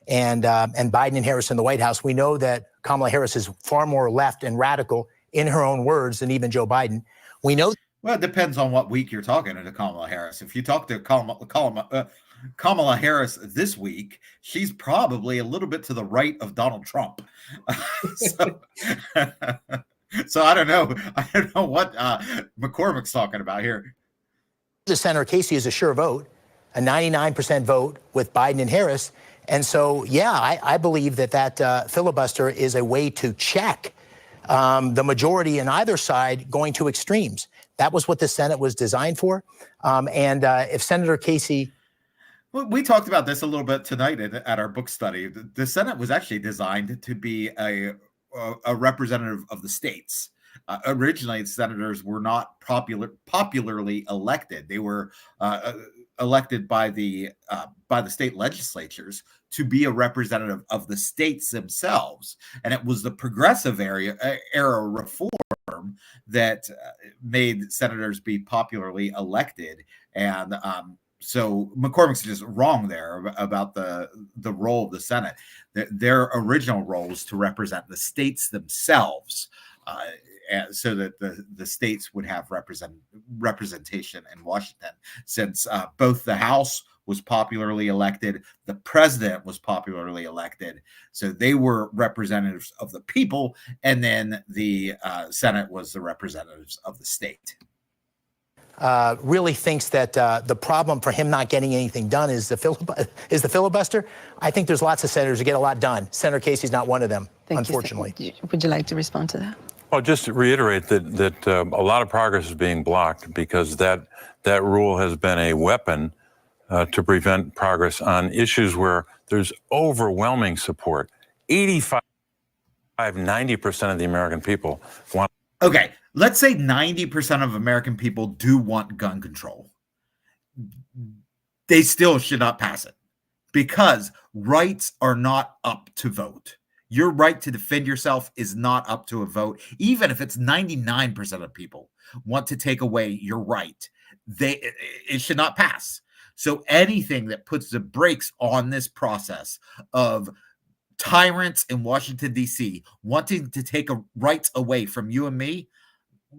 and Biden and Harris in the White House. We know that Kamala Harris is far more left and radical in her own words than even Joe Biden. We know. Well, it depends on what week you're talking to Kamala Harris. If you talk to Kamala Harris this week, she's probably a little bit to the right of Donald Trump. So I don't know. I don't know what McCormick's talking about here. The Senator Casey is a sure vote, a 99% vote with Biden and Harris. And so, yeah, I believe that filibuster is a way to check the majority in either side going to extremes. That was what the Senate was designed for. If Senator Casey... We talked about this a little bit tonight at our book study. The Senate was actually designed to be a representative of the states. Originally, senators were not popularly elected. They were elected by the state legislatures to be a representative of the states themselves. And it was the progressive era reform that made senators be popularly elected. And so McCormick's just wrong there about the role of the Senate. Their original role was to represent the states themselves, so that the states would have representation in Washington. Since both the House was popularly elected, the president was popularly elected, so they were representatives of the people, and then the Senate was the representatives of the state. really thinks that the problem for him not getting anything done is the filibuster. I think there's lots of senators who get a lot done. Senator Casey's not one of them, unfortunately. Would you like to respond to that? Well, just to reiterate that a lot of progress is being blocked because that rule has been a weapon to prevent progress on issues where there's overwhelming support. 90% of the American people want. Okay, let's say 90% of American people do want gun control. They still should not pass it because rights are not up to vote. Your right to defend yourself is not up to a vote. Even if it's 99% of people want to take away your right, it should not pass. So anything that puts the brakes on this process of tyrants in Washington, D.C. wanting to take rights away from you and me,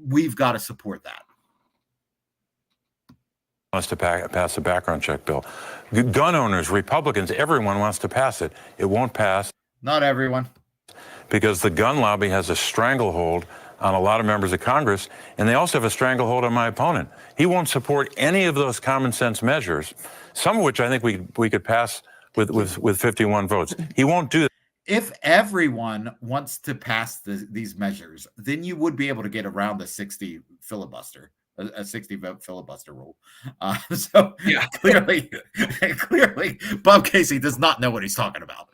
we've got to support that. Wants to pass a background check bill. Gun owners, Republicans, everyone wants to pass it. It won't pass. Not everyone. Because the gun lobby has a stranglehold on a lot of members of Congress, and they also have a stranglehold on my opponent. He won't support any of those common sense measures, some of which I think we could pass with 51 votes. He won't do that. If everyone wants to pass these measures, then you would be able to get around the 60 filibuster, a 60 vote filibuster rule. So yeah. clearly, Bob Casey does not know what he's talking about.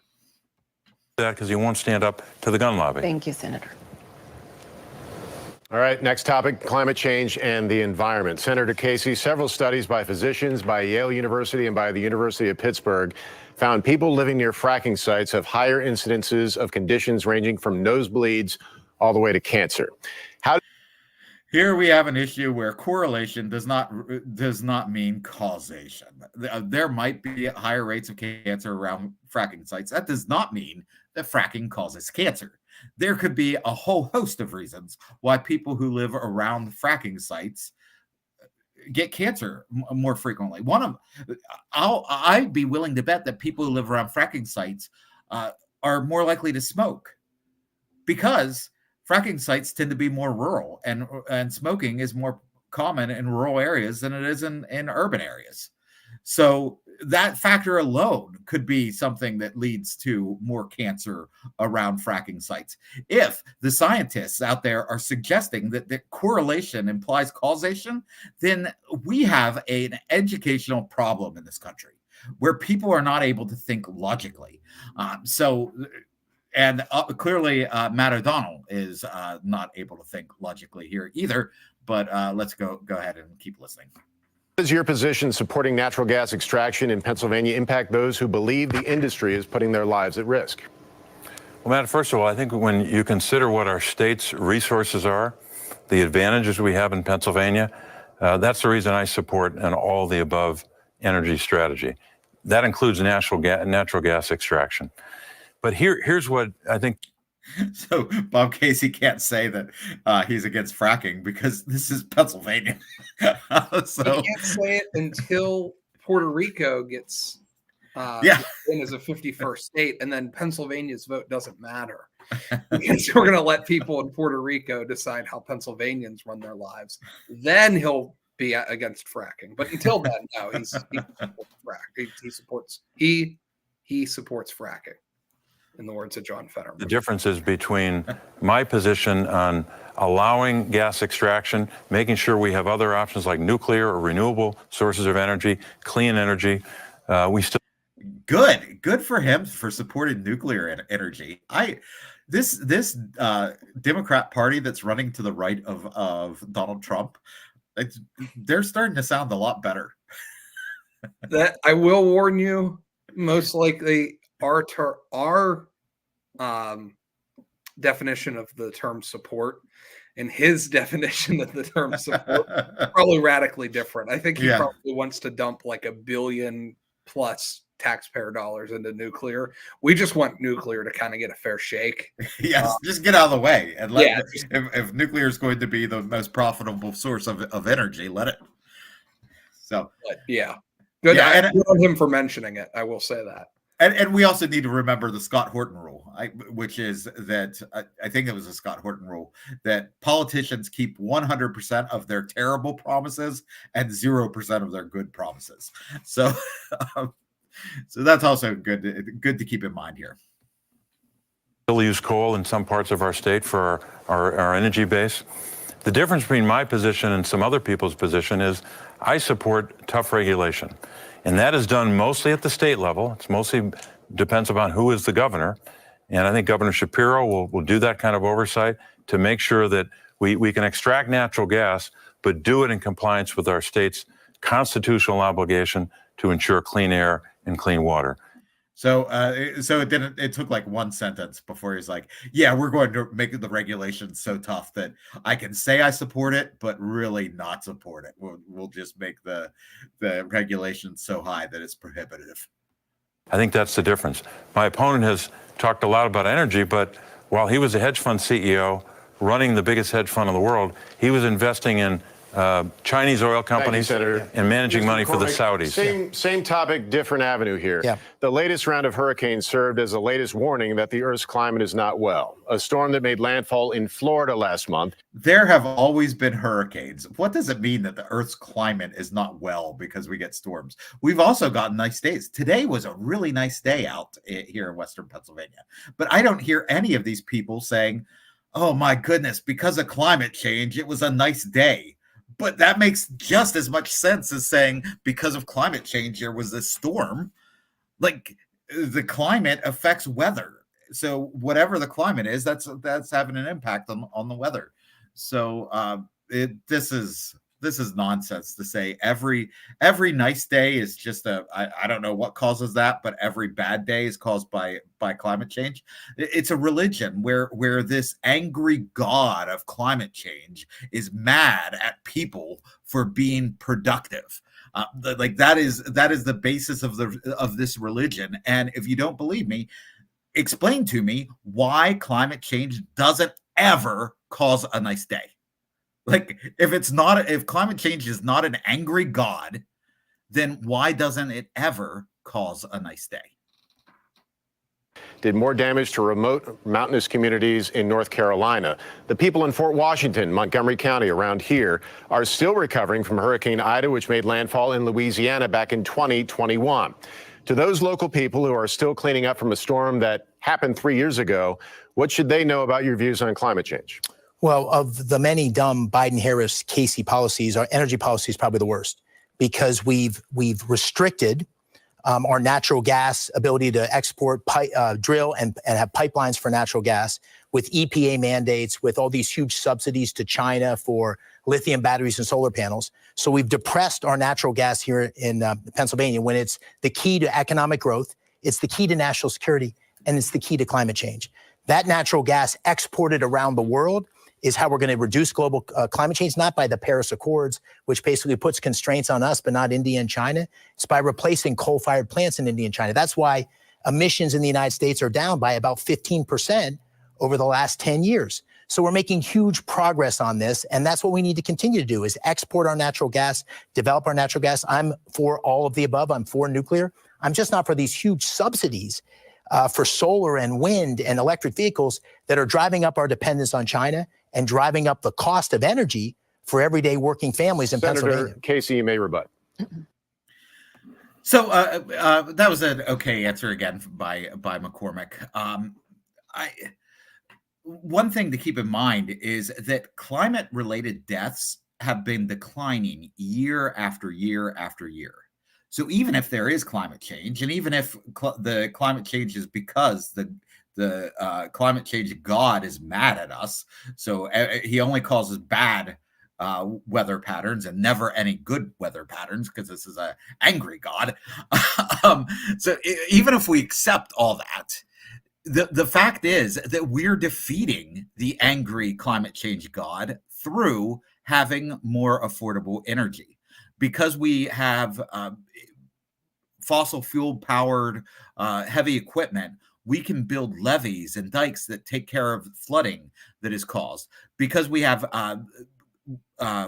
That because he won't stand up to the gun lobby. Thank you, Senator. All right, next topic, climate change and the environment. Senator Casey, several studies by physicians, by Yale University and by the University of Pittsburgh found people living near fracking sites have higher incidences of conditions ranging from nosebleeds all the way to cancer. Here we have an issue where correlation does not mean causation. There might be higher rates of cancer around fracking sites. That does not mean that fracking causes cancer. There could be a whole host of reasons why people who live around fracking sites get cancer more frequently. I'd be willing to bet that people who live around fracking sites are more likely to smoke because fracking sites tend to be more rural, and smoking is more common in rural areas than it is in urban areas. So that factor alone could be something that leads to more cancer around fracking sites. If the scientists out there are suggesting that correlation implies causation, then we have an educational problem in this country where people are not able to think logically. Clearly, Matt O'Donnell is not able to think logically here either. But let's go ahead and keep listening. Does your position supporting natural gas extraction in Pennsylvania impact those who believe the industry is putting their lives at risk? Well, Matt, first of all, I think when you consider what our state's resources are, the advantages we have in Pennsylvania, that's the reason I support an all the above energy strategy. That includes natural gas extraction. But here's what I think. So Bob Casey can't say that he's against fracking because this is Pennsylvania. He can't say it until Puerto Rico gets in as a 51st state, and then Pennsylvania's vote doesn't matter. Because we're going to let people in Puerto Rico decide how Pennsylvanians run their lives. Then he'll be against fracking. But until then, no, he supports fracking. In the words of John Fetterman. The differences between my position on allowing gas extraction, making sure we have other options like nuclear or renewable sources of energy, clean energy. Good for him for supporting nuclear energy. This Democrat Party that's running to the right of Donald Trump, they're starting to sound a lot better. That I will warn you, most likely. Our definition of the term support and his definition of the term support probably radically different. I think he probably wants to dump like $1 billion plus taxpayer dollars into nuclear. We just want nuclear to kind of get a fair shake. Yes, just get out of the way and if nuclear is going to be the most profitable source of energy, let it. So good. I love him for mentioning it. I will say that. And we also need to remember the Scott Horton rule, which is that I think it was a Scott Horton rule that politicians keep 100% of their terrible promises and 0% of their good promises. So, so that's also good to keep in mind here. Still use coal in some parts of our state for our energy base. The difference between my position and some other people's position is I support tough regulation. And that is done mostly at the state level. It's mostly depends upon who is the governor. And I think Governor Shapiro will do that kind of oversight to make sure that we can extract natural gas, but do it in compliance with our state's constitutional obligation to ensure clean air and clean water. So it took like one sentence before he's like, yeah, we're going to make the regulations so tough that I can say I support it, but really not support it. We'll just make the regulations so high that it's prohibitive. I think that's the difference. My opponent has talked a lot about energy, but while he was a hedge fund CEO running the biggest hedge fund in the world, he was investing in Chinese oil companies and managing money for the Saudis. Same topic, different avenue here. Yeah. The latest round of hurricanes served as the latest warning that the Earth's climate is not well. A storm that made landfall in Florida last month. There have always been hurricanes. What does it mean that the Earth's climate is not well because we get storms? We've also gotten nice days. Today was a really nice day out here in Western Pennsylvania. But I don't hear any of these people saying, oh my goodness, because of climate change, it was a nice day. But that makes just as much sense as saying because of climate change, there was a storm. Like the climate affects weather. So whatever the climate is, that's having an impact on the weather. So this is nonsense to say every nice day is just I don't know what causes that, but every bad day is caused by climate change. It's a religion where this angry god of climate change is mad at people for being productive. Like that is the basis of this religion. And if you don't believe me, explain to me why climate change doesn't ever cause a nice day. Like if climate change is not an angry god, then why doesn't it ever cause a nice day? Did more damage to remote mountainous communities in North Carolina. The people in Fort Washington, Montgomery County, around here, are still recovering from Hurricane Ida, which made landfall in Louisiana back in 2021. To those local people who are still cleaning up from a storm that happened 3 years ago, what should they know about your views on climate change? Well, of the many dumb Biden-Harris Casey policies, our energy policy is probably the worst because we've restricted our natural gas ability to export, drill, and have pipelines for natural gas with EPA mandates, with all these huge subsidies to China for lithium batteries and solar panels. So we've depressed our natural gas here in Pennsylvania when it's the key to economic growth, it's the key to national security, and it's the key to climate change. That natural gas exported around the world is how we're going to reduce global climate change, not by the Paris Accords, which basically puts constraints on us, but not India and China. It's by replacing coal-fired plants in India and China. That's why emissions in the United States are down by about 15% over the last 10 years. So we're making huge progress on this, and that's what we need to continue to do is export our natural gas, develop our natural gas. I'm for all of the above. I'm for nuclear. I'm just not for these huge subsidies for solar and wind and electric vehicles that are driving up our dependence on China and driving up the cost of energy for everyday working families in Pennsylvania. Senator Casey, you may rebut. So that was an okay answer again by McCormick. One thing to keep in mind is that climate-related deaths have been declining year after year after year. So even if there is climate change, and even if the climate change is because the climate change god is mad at us, so he only causes bad weather patterns and never any good weather patterns because this is an angry god. So even if we accept all that, the fact is that we're defeating the angry climate change god through having more affordable energy. Because we have fossil fuel powered heavy equipment, we can build levees and dikes that take care of flooding that is caused. Because we have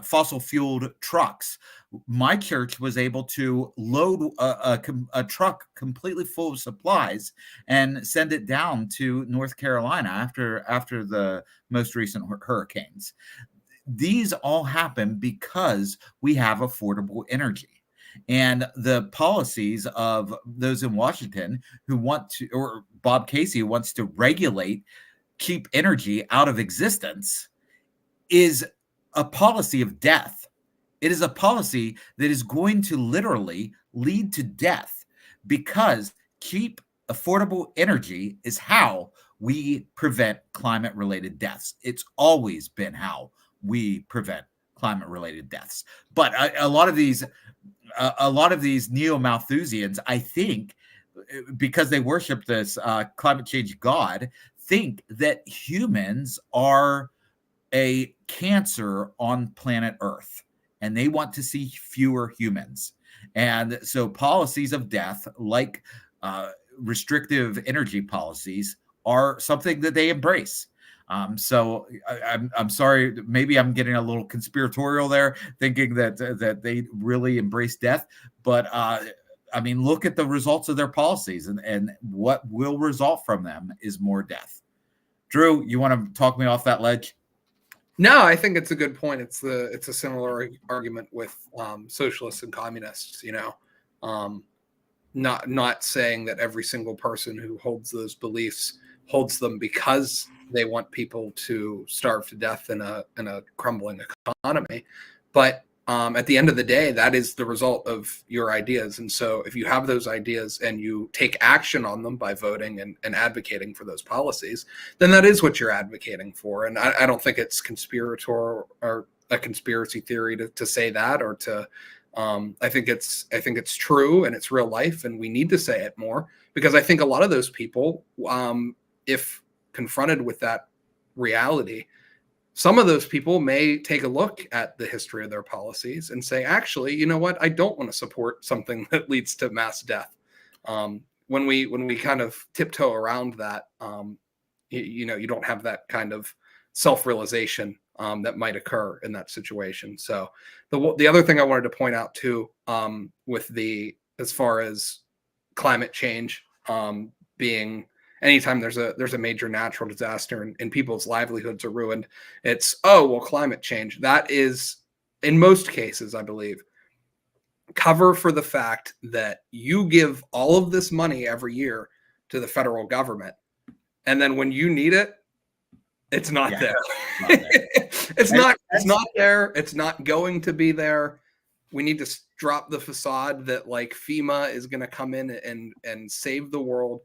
fossil fueled trucks. My church was able to load a truck completely full of supplies and send it down to North Carolina after the most recent hurricanes. These all happen because we have affordable energy. And the policies of those in Washington who want to, or Bob Casey who wants to regulate cheap energy out of existence, is a policy of death. It is a policy that is going to literally lead to death, because cheap, affordable energy is how we prevent climate-related deaths. It's always been how we prevent climate-related deaths. But a lot of these neo-Malthusians, I think, because they worship this climate change god, think that humans are a cancer on planet Earth, and they want to see fewer humans. And so policies of death, like restrictive energy policies, are something that they embrace. So I'm sorry, maybe I'm getting a little conspiratorial there, thinking that they really embrace death. But I mean, look at the results of their policies, and what will result from them is more death. Drew, you want to talk me off that ledge? No, I think it's a good point. It's a similar argument with socialists and communists. Not saying that every single person who holds those beliefs holds them because they want people to starve to death in a crumbling economy, but at the end of the day, that is the result of your ideas. And so if you have those ideas and you take action on them by voting and advocating for those policies, then that is what you're advocating for. And I don't think it's conspiratorial or a conspiracy theory to say that, or to I think it's true, and it's real life, and we need to say it more, because I think a lot of those people, if confronted with that reality, some of those people may take a look at the history of their policies and say, actually, you know what? I don't want to support something that leads to mass death. When we kind of tiptoe around that, you don't have that kind of self-realization that might occur in that situation. So the other thing I wanted to point out too, as far as climate change being, anytime there's a major natural disaster and people's livelihoods are ruined, it's, oh, well, climate change. That is, in most cases, I believe, cover for the fact that you give all of this money every year to the federal government, and then when you need it, it's not there. It's not there. It's not going to be there. We need to drop the facade that like FEMA is going to come in and save the world.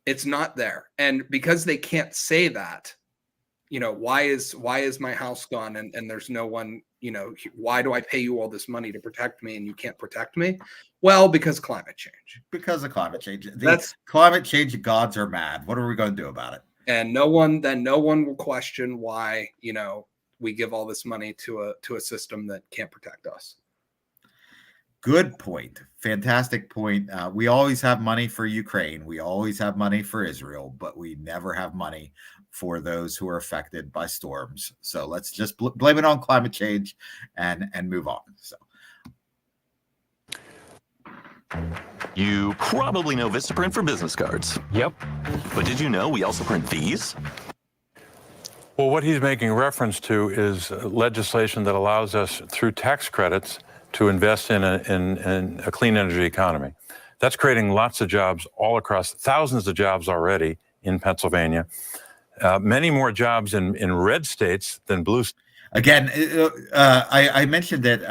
It's not there. And because they can't say that, why is my house gone and there's no one, why do I pay you all this money to protect me and you can't protect me? Well, because climate change. Because of climate change. That's climate change gods are mad. What are we going to do about it? And no one will question why, we give all this money to a system that can't protect us. Good point. Fantastic point. We always have money for Ukraine. We always have money for Israel, but we never have money for those who are affected by storms. So let's just blame it on climate change and move on. So. You probably know Vistaprint for business cards. Yep. But did you know we also print these? Well, what he's making reference to is legislation that allows us, through tax credits, to invest in a clean energy economy. That's creating lots of jobs all across, thousands of jobs already in Pennsylvania. Many more jobs in red states than blue states. Again, I mentioned it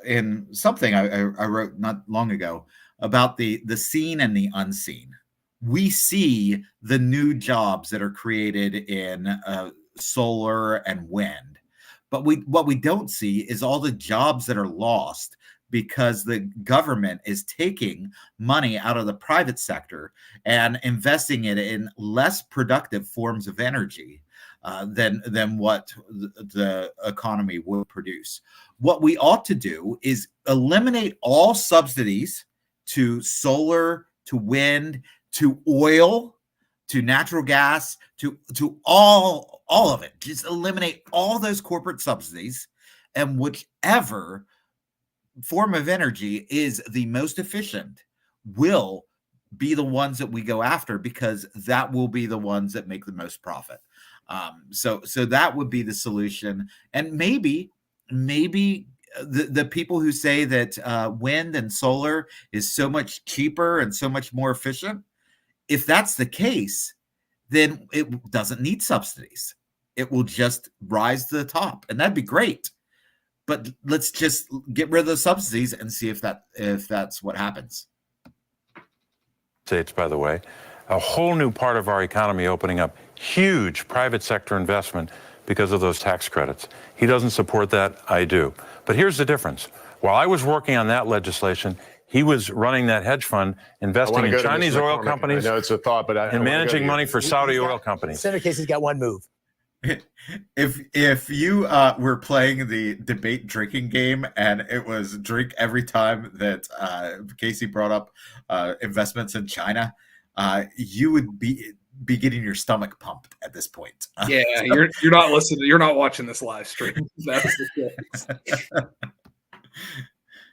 in something I wrote not long ago about the seen and the unseen. We see the new jobs that are created in solar and wind, but what we don't see is all the jobs that are lost because the government is taking money out of the private sector and investing it in less productive forms of energy than what the economy will produce. What we ought to do is eliminate all subsidies to solar, to wind, to oil, to natural gas, to all of it. Just eliminate all those corporate subsidies, and whichever form of energy is the most efficient will be the ones that we go after, because that will be the ones that make the most profit. So that would be the solution. And maybe the people who say that wind and solar is so much cheaper and so much more efficient, if that's the case, then it doesn't need subsidies. It will just rise to the top, and that'd be great. But let's just get rid of the subsidies and see if that's what happens. States, by the way, a whole new part of our economy opening up, huge private sector investment because of those tax credits. He doesn't support that, I do. But here's the difference. While I was working on that legislation, he was running that hedge fund, investing in Chinese oil companies. I know it's a thought, but and managing money for Saudi oil companies. Senator Casey's got one move. If you were playing the debate drinking game and it was drink every time that Casey brought up investments in China, you would be getting your stomach pumped at this point. Yeah, you're not listening. You're not watching this live stream. That's the case.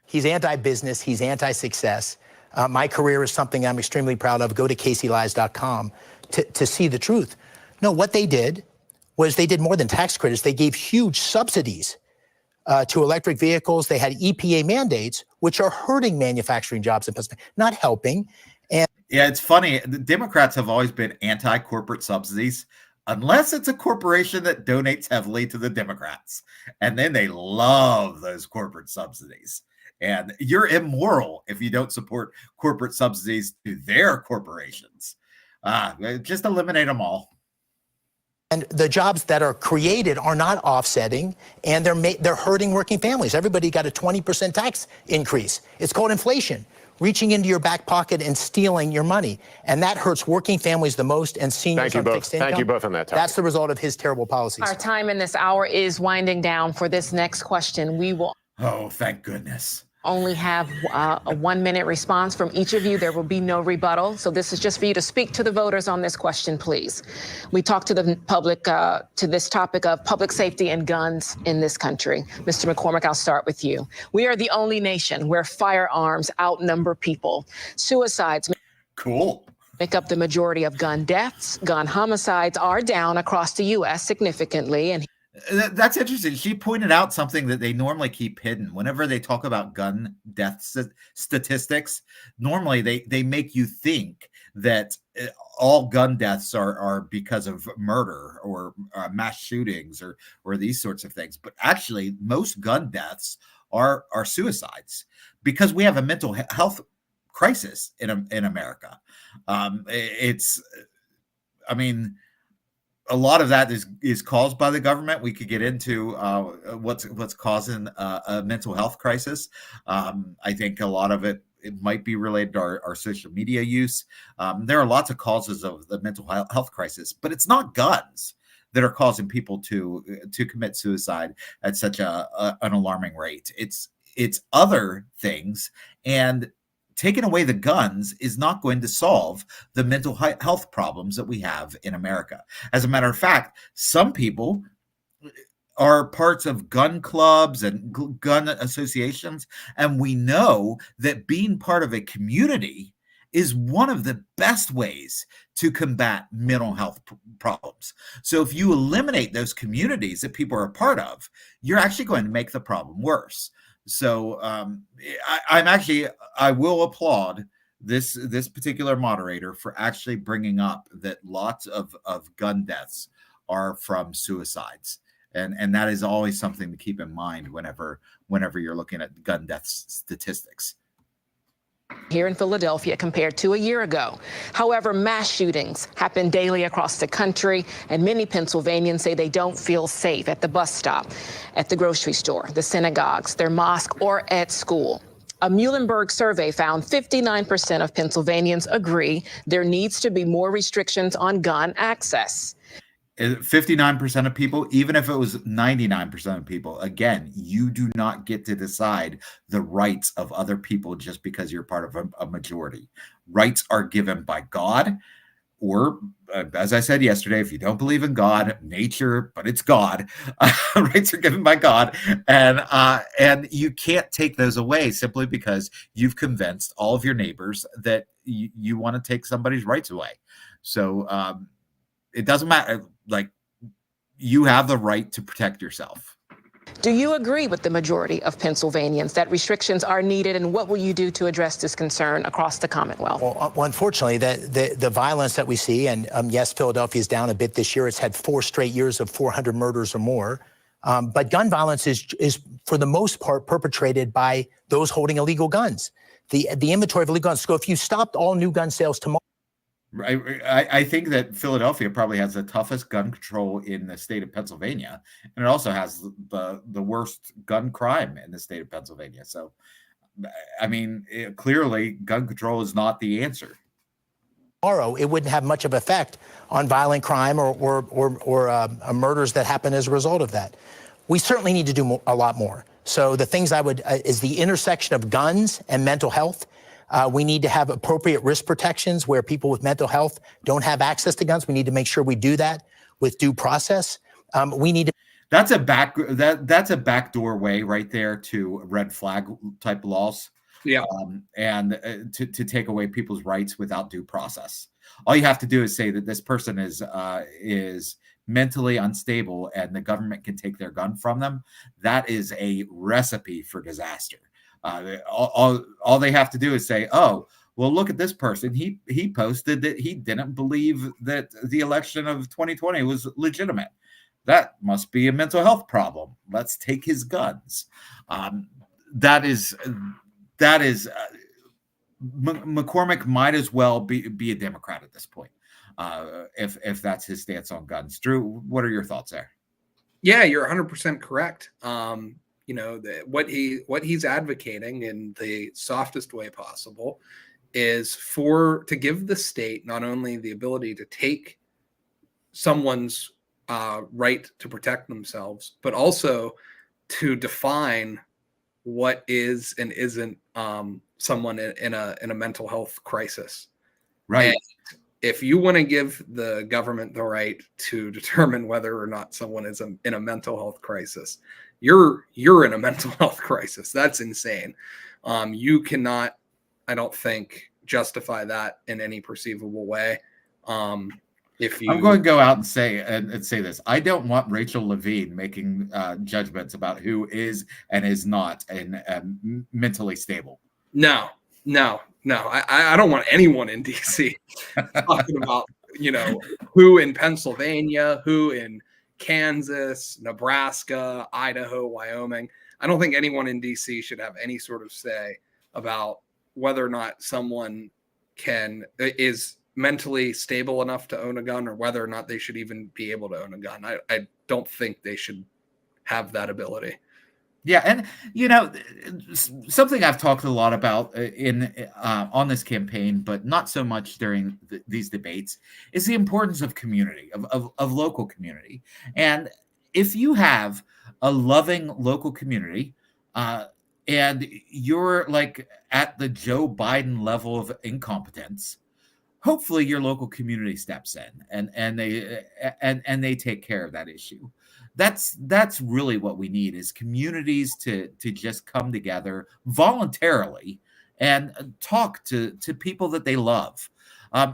He's anti-business. He's anti-success. My career is something I'm extremely proud of. Go to CaseyLies.com to see the truth. No, what they did was they did more than tax credits. They gave huge subsidies to electric vehicles. They had EPA mandates, which are hurting manufacturing jobs in Pennsylvania, not helping. And yeah, it's funny. The Democrats have always been anti-corporate subsidies, unless it's a corporation that donates heavily to the Democrats. And then they love those corporate subsidies. And you're immoral if you don't support corporate subsidies to their corporations. Just eliminate them all. And the jobs that are created are not offsetting, and they're hurting working families. Everybody got a 20% tax increase. It's called inflation, reaching into your back pocket and stealing your money. And that hurts working families the most, and seniors on fixed income. Thank you both on that topic. That's the result of his terrible policies. Our time in this hour is winding down. For this next question, we will thank goodness. Only have a 1-minute response from each of you. There will be no rebuttal. So this is just for you to speak to the voters on this question, please. We talked to the public to this topic of public safety and guns in this country. Mr. McCormick, I'll start with you. We are the only nation where firearms outnumber people. Suicides make up the majority of gun deaths. Gun homicides are down across the U.S. significantly. And that's interesting. She pointed out something that they normally keep hidden. Whenever they talk about gun death statistics, normally they make you think that all gun deaths are because of murder or mass shootings or these sorts of things. But actually, most gun deaths are suicides, because we have a mental health crisis in America. A lot of that is caused by the government. We could get into what's causing a mental health crisis. I think a lot of it might be related to our social media use. There are lots of causes of the mental health crisis, but it's not guns that are causing people to commit suicide at such an alarming rate. It's other things, and taking away the guns is not going to solve the mental health problems that we have in America. As a matter of fact, some people are parts of gun clubs and gun associations, and we know that being part of a community is one of the best ways to combat mental health problems. So if you eliminate those communities that people are a part of, you're actually going to make the problem worse. So I will applaud this particular moderator for actually bringing up that lots of gun deaths are from suicides, and that is always something to keep in mind whenever you're looking at gun death statistics here in Philadelphia compared to a year ago. However, mass shootings happen daily across the country, and many Pennsylvanians say they don't feel safe at the bus stop, at the grocery store, the synagogues, their mosque, or at school. A Muhlenberg survey found 59% of Pennsylvanians agree there needs to be more restrictions on gun access. 59% of people, even if it was 99% of people, again, you do not get to decide the rights of other people just because you're part of a majority. Rights are given by God or as I said yesterday, if you don't believe in God, nature, but it's God, rights are given by God, and you can't take those away simply because you've convinced all of your neighbors that you want to take somebody's rights away. So it doesn't matter. Like, you have the right to protect yourself. Do you agree with the majority of Pennsylvanians that restrictions are needed, and what will you do to address this concern across the Commonwealth? Well, unfortunately, the violence that we see, and yes, Philadelphia is down a bit this year. It's had 4 straight years of 400 murders or more. But gun violence is for the most part perpetrated by those holding illegal guns. The inventory of illegal guns. So if you stopped all new gun sales tomorrow. I think that Philadelphia probably has the toughest gun control in the state of Pennsylvania, and it also has the worst gun crime in the state of Pennsylvania. So, I mean, clearly, gun control is not the answer. Tomorrow, it wouldn't have much of effect on violent crime or murders that happen as a result of that. We certainly need to do a lot more. So the things I would is the intersection of guns and mental health. We need to have appropriate risk protections where people with mental health don't have access to guns. We need to make sure we do that with due process. We need to. That's a backdoor way right there to red flag type laws. Yeah, and to take away people's rights without due process. All you have to do is say that this person is mentally unstable and the government can take their gun from them. That is a recipe for disaster. All they have to do is say, "Oh, well, look at this person. He posted that he didn't believe that the election of 2020 was legitimate. That must be a mental health problem. Let's take his guns." McCormick might as well be a Democrat at this point, if that's his stance on guns. Drew, what are your thoughts there? Yeah, you're 100% correct. What he's advocating in the softest way possible is to give the state not only the ability to take someone's right to protect themselves, but also to define what is and isn't someone in a mental health crisis. Right. And if you want to give the government the right to determine whether or not someone is in a mental health crisis, you're in a mental health crisis. That's insane. You cannot, I don't think, justify that in any perceivable way. I'm going to go out and say this. I don't want Rachel Levine making judgments about who is and is not mentally stable. No. I don't want anyone in DC talking about, who in Pennsylvania, who in Kansas, Nebraska, Idaho, Wyoming. I don't think anyone in DC should have any sort of say about whether or not someone is mentally stable enough to own a gun, or whether or not they should even be able to own a gun. I don't think they should have that ability. Yeah, and something I've talked a lot about on this campaign, but not so much during these debates, is the importance of community, of local community. And if you have a loving local community, and you're like at the Joe Biden level of incompetence, hopefully your local community steps in and they take care of that issue. That's really what we need, is communities to just come together voluntarily and talk to people that they love.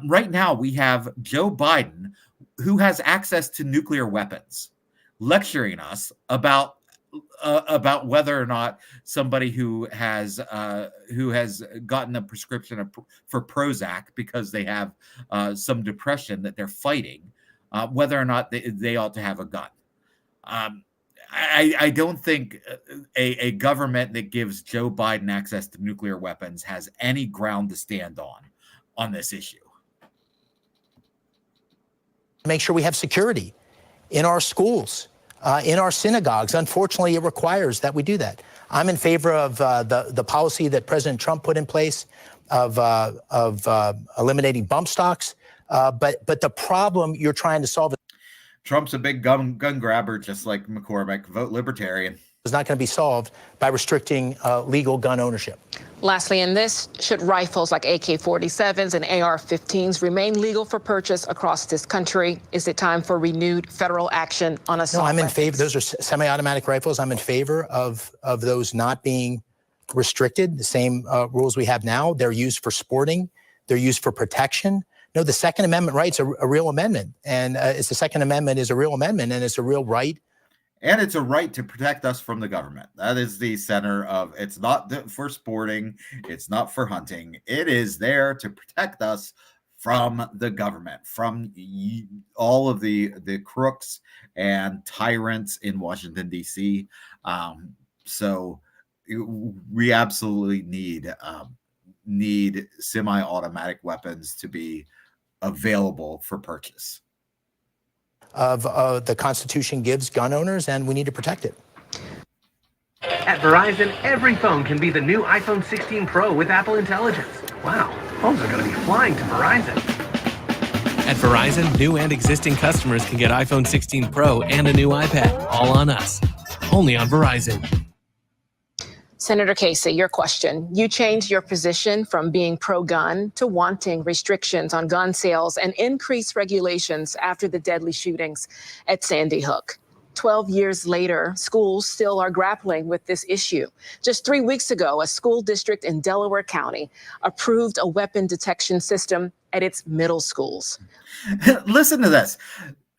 Right now, we have Joe Biden, who has access to nuclear weapons, lecturing us about whether or not somebody who has gotten a prescription for Prozac because they have some depression that they're fighting, whether or not they ought to have a gun. I don't think a government that gives Joe Biden access to nuclear weapons has any ground to stand on this issue. Make sure we have security in our schools, in our synagogues. Unfortunately, it requires that we do that. I'm in favor of the policy that President Trump put in place of eliminating bump stocks. But the problem you're trying to solve. Trump's a big gun grabber, just like McCormick. Vote Libertarian. is not going to be solved by restricting legal gun ownership. Lastly, in this, should rifles like AK-47s and AR-15s remain legal for purchase across this country? Is it time for renewed federal action on assault No, I'm in weapons? favor. Those are semi-automatic rifles. I'm in favor of those not being restricted. The same rules we have now. They're used for sporting. They're used for protection. No, the Second Amendment right's a real amendment, and it's the Second Amendment is a real amendment, and it's a real right. And it's a right to protect us from the government. That is the center of it's not for sporting, it's not for hunting. It is there to protect us from the government, from all of the crooks and tyrants in Washington, D.C. So we absolutely need semi-automatic weapons to be available for purchase. Of the Constitution gives gun owners, and we need to protect it. At Verizon, every phone can be the new iPhone 16 Pro with Apple Intelligence. Wow, phones are going to be flying to Verizon. At Verizon, new and existing customers can get iPhone 16 Pro and a new iPad, all on us. Only on Verizon. Senator Casey, your question. You changed your position from being pro-gun to wanting restrictions on gun sales and increased regulations after the deadly shootings at Sandy Hook. 12 years later, schools still are grappling with this issue. Just 3 weeks ago, a school district in Delaware County approved a weapon detection system at its middle schools. Listen to this.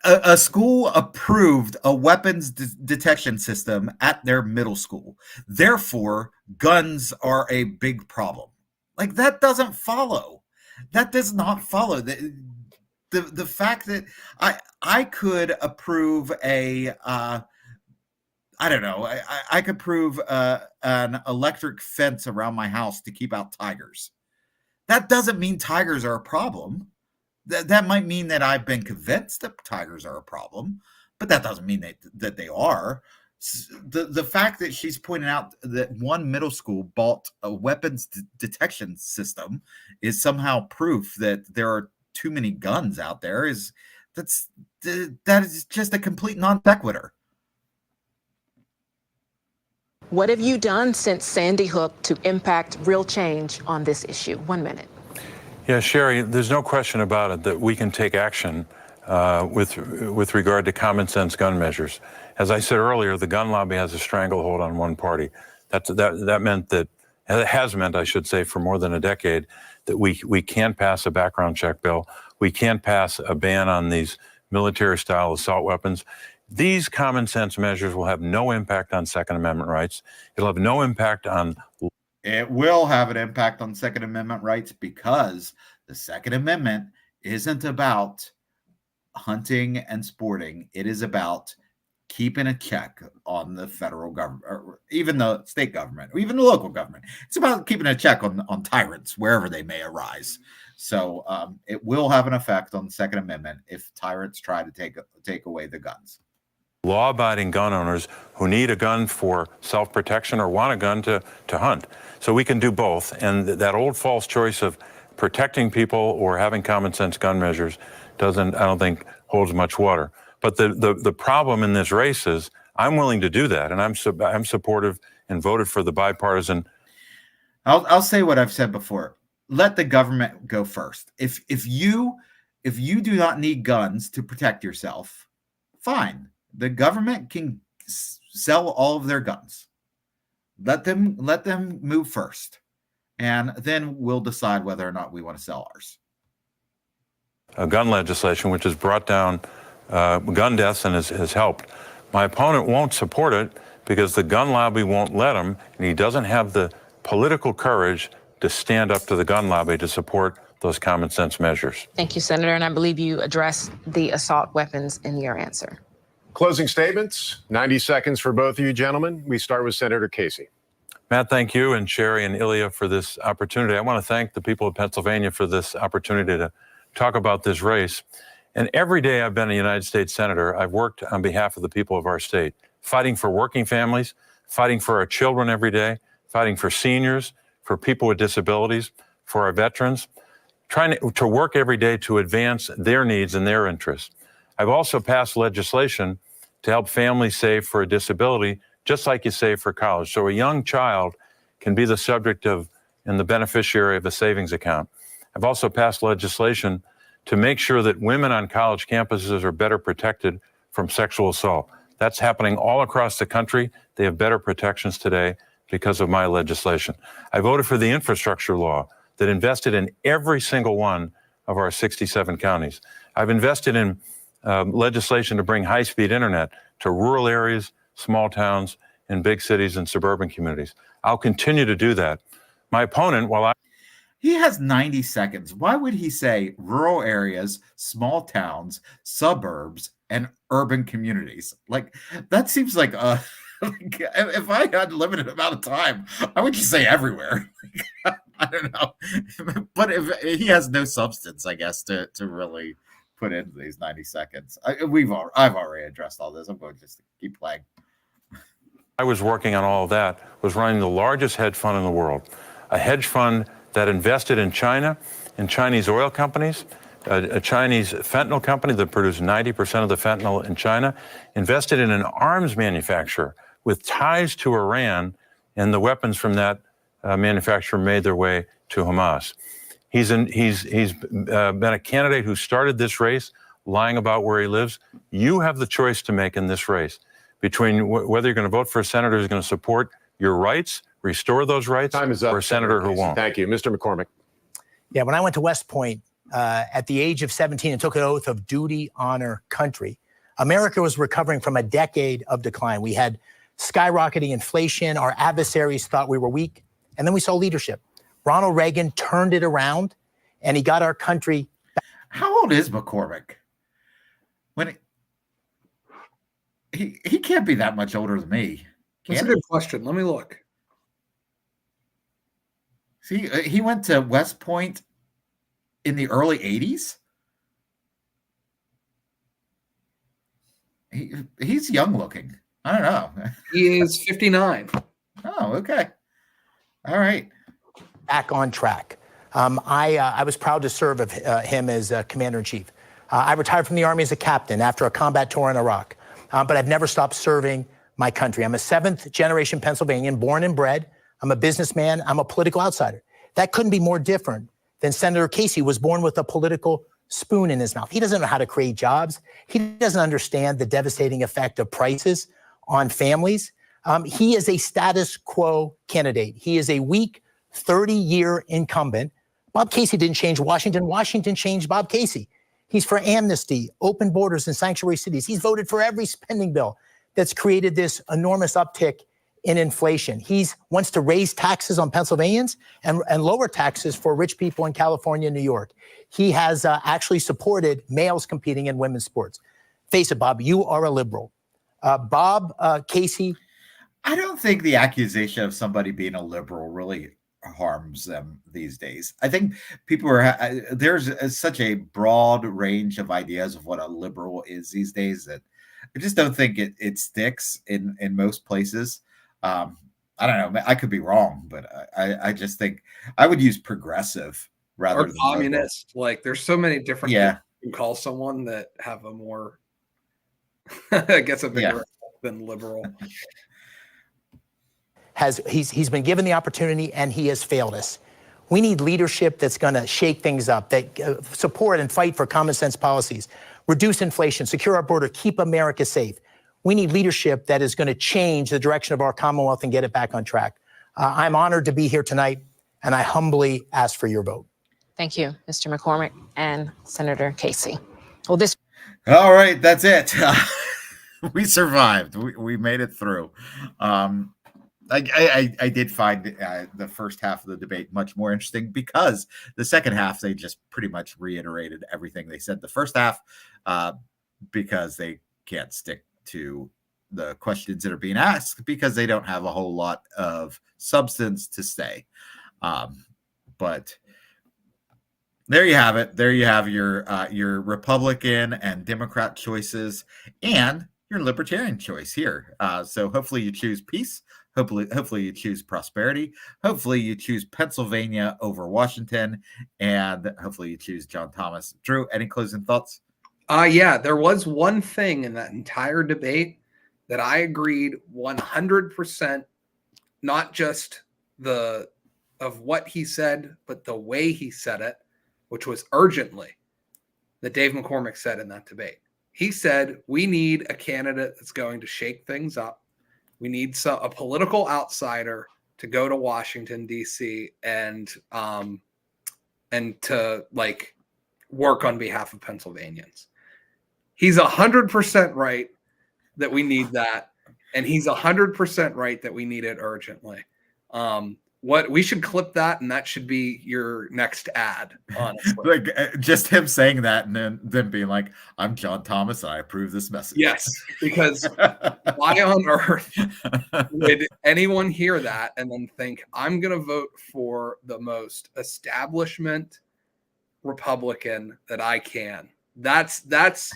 A school approved a weapons detection system at their middle school. Therefore, guns are a big problem. Like, that doesn't follow. That does not follow. The fact that I could approve a I don't know, I could approve an electric fence around my house to keep out tigers. That doesn't mean tigers are a problem. That might mean that I've been convinced that tigers are a problem, but that doesn't mean that they are. The fact that she's pointing out that one middle school bought a weapons detection system is somehow proof that there are too many guns out there. That is just a complete non sequitur. What have you done since Sandy Hook to impact real change on this issue? 1 minute. Yeah, Sherry, there's no question about it that we can take action with regard to common sense gun measures. As I said earlier, the gun lobby has a stranglehold on one party. That meant that, it has meant, I should say, for more than a decade, that we can't pass a background check bill. We can't pass a ban on these military-style assault weapons. These common sense measures will have no impact on Second Amendment rights. It'll have no impact on... It will have an impact on Second Amendment rights because the Second Amendment isn't about hunting and sporting. It is about keeping a check on the federal government, or even the state government, or even the local government. It's about keeping a check on tyrants wherever they may arise. So it will have an effect on the Second Amendment if tyrants try to take away the guns. Law-abiding gun owners who need a gun for self-protection or want a gun to hunt. So we can do both. And that old false choice of protecting people or having common sense gun measures I don't think holds much water. But the problem in this race is I'm willing to do that, and I'm supportive and voted for the bipartisan. I'll say what I've said before. Let the government go first. If you do not need guns to protect yourself, fine. The government can sell all of their guns. Let them move first, and then we'll decide whether or not we want to sell ours. Gun legislation, which has brought down gun deaths and has helped. My opponent won't support it because the gun lobby won't let him, and he doesn't have the political courage to stand up to the gun lobby to support those common sense measures. Thank you, Senator, and I believe you addressed the assault weapons in your answer. Closing statements, 90 seconds for both of you gentlemen. We start with Senator Casey. Matt, thank you, and Sherry and Ilya for this opportunity. I want to thank the people of Pennsylvania for this opportunity to talk about this race. And every day I've been a United States Senator, I've worked on behalf of the people of our state, fighting for working families, fighting for our children every day, fighting for seniors, for people with disabilities, for our veterans, trying to work every day to advance their needs and their interests. I've also passed legislation to help families save for a disability just like you say for college. So a young child can be the subject of and the beneficiary of a savings account. I've also passed legislation to make sure that women on college campuses are better protected from sexual assault. That's happening all across the country. They have better protections today because of my legislation. I voted for the infrastructure law that invested in every single one of our 67 counties. I've invested in legislation to bring high-speed internet to rural areas, small towns, and big cities and suburban communities. I'll continue to do that. My opponent, He has 90 seconds. Why would he say rural areas, small towns, suburbs, and urban communities? Like, that seems like if I had a limited amount of time, I would just say everywhere. I don't know. But if he has no substance, I guess, to really put into these 90 seconds. I've already addressed all this. I'm going to just keep playing. I was working on all of that, was running the largest hedge fund in the world, a hedge fund that invested in China, in Chinese oil companies, a Chinese fentanyl company that produced 90% of the fentanyl in China, invested in an arms manufacturer with ties to Iran, and the weapons from that manufacturer made their way to Hamas. He's been a candidate who started this race lying about where he lives. You have the choice to make in this race between whether you're going to vote for a senator who's going to support your rights, restore those rights, Time is up, or a senator who won't. Thank you. Mr. McCormick. Yeah, when I went to West Point at the age of 17 and took an oath of duty, honor, country, America was recovering from a decade of decline. We had skyrocketing inflation. Our adversaries thought we were weak. And then we saw leadership. Ronald Reagan turned it around, and he got our country back. How old is McCormick? He can't be that much older than me. That's a good question. Let me look. See, he went to West Point in the early 80s. He's young looking. I don't know. He is 59. Oh, okay. All right. Back on track. I was proud to serve him as commander-in-chief. I retired from the Army as a captain after a combat tour in Iraq, but I've never stopped serving my country. I'm a seventh-generation Pennsylvanian, born and bred. I'm a businessman. I'm a political outsider. That couldn't be more different than Senator Casey was born with a political spoon in his mouth. He doesn't know how to create jobs. He doesn't understand the devastating effect of prices on families. He is a status quo candidate. He is a weak 30-year incumbent. Bob Casey didn't change Washington. Washington changed Bob Casey. He's for amnesty, open borders, and sanctuary cities. He's voted for every spending bill that's created this enormous uptick in inflation. He wants to raise taxes on Pennsylvanians and lower taxes for rich people in California and New York. He has actually supported males competing in women's sports. Face it, Bob, you are a liberal. Bob Casey. I don't think the accusation of somebody being a liberal really harms them these days. I think people there's such a broad range of ideas of what a liberal is these days that I just don't think it sticks in most places. I don't know. I could be wrong, but I just think I would use progressive rather than communist. Liberal. Like there's so many different things you can call someone that have a more I guess a bigger than liberal. He's been given the opportunity and he has failed us. We need leadership that's going to shake things up, that support and fight for common sense policies, reduce inflation, secure our border, keep America safe. We need leadership that is going to change the direction of our Commonwealth and get it back on track. I'm honored to be here tonight, and I humbly ask for your vote. Thank you, Mr. McCormick and Senator Casey. Well, all right, that's it. We survived. We made it through. I did find the first half of the debate much more interesting because the second half, they just pretty much reiterated everything they said the first half because they can't stick to the questions that are being asked because they don't have a whole lot of substance to say. But there you have it. There you have your Republican and Democrat choices and your Libertarian choice here. So hopefully you choose peace. Hopefully you choose prosperity. Hopefully you choose Pennsylvania over Washington, and hopefully you choose John Thomas. Drew, any closing thoughts? Yeah, there was one thing in that entire debate that I agreed 100%, not just of what he said, but the way he said it, which was urgently, that Dave McCormick said in that debate. He said, we need a candidate that's going to shake things up. We need a political outsider to go to Washington, D.C. and to like work on behalf of Pennsylvanians. He's 100% right that we need that. And he's 100% right that we need it urgently. What we should clip that, and that should be your next ad, honestly. Like just him saying that and then being like, I'm John Thomas and I approve this message. Yes, because why on earth would anyone hear that and then think, I'm going to vote for the most establishment Republican that I can? That's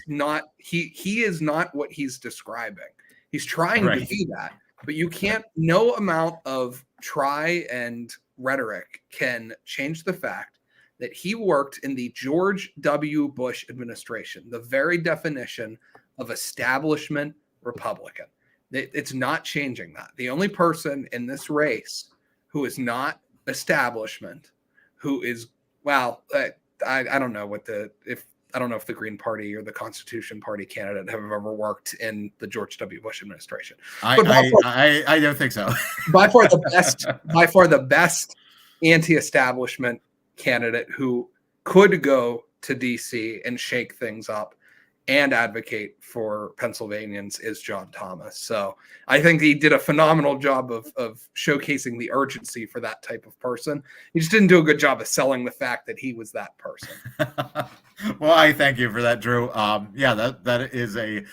not, he is not what he's describing. He's trying to be that, but you can't, no amount of try and rhetoric can change the fact that he worked in the George W. Bush administration, the very definition of establishment Republican. It's not changing that. The only person in this race who is not establishment, who is, well, I don't know I don't know if the Green Party or the Constitution Party candidate have ever worked in the George W. Bush administration. I don't think so. by far the best anti-establishment candidate who could go to DC and shake things up and advocate for Pennsylvanians is John Thomas. So I think he did a phenomenal job of showcasing the urgency for that type of person. He just didn't do a good job of selling the fact that he was that person. Well, I thank you for that, Drew. Yeah, that is an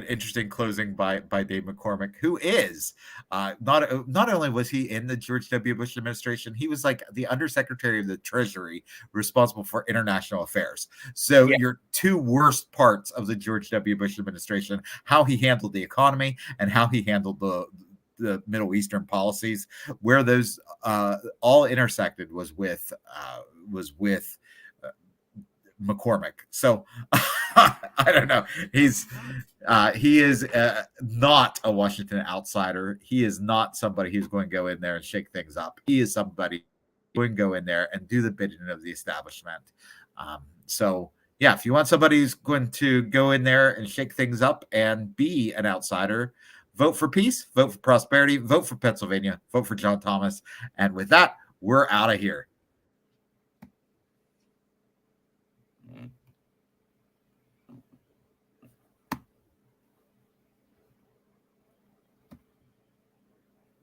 interesting closing by Dave McCormick, who is not only was he in the George W. Bush administration, he was like the Undersecretary of the Treasury responsible for international affairs. So your two worst parts of the George W. Bush administration, how he handled the economy and how he handled the Middle Eastern policies, where those all intersected was with McCormick. So I don't know. He is not a Washington outsider. He is not somebody who's going to go in there and shake things up. He is somebody who can go in there and do the bidding of the establishment. So yeah, if you want somebody who's going to go in there and shake things up and be an outsider, vote for peace, vote for prosperity, vote for Pennsylvania, vote for John Thomas. And with that, we're out of here.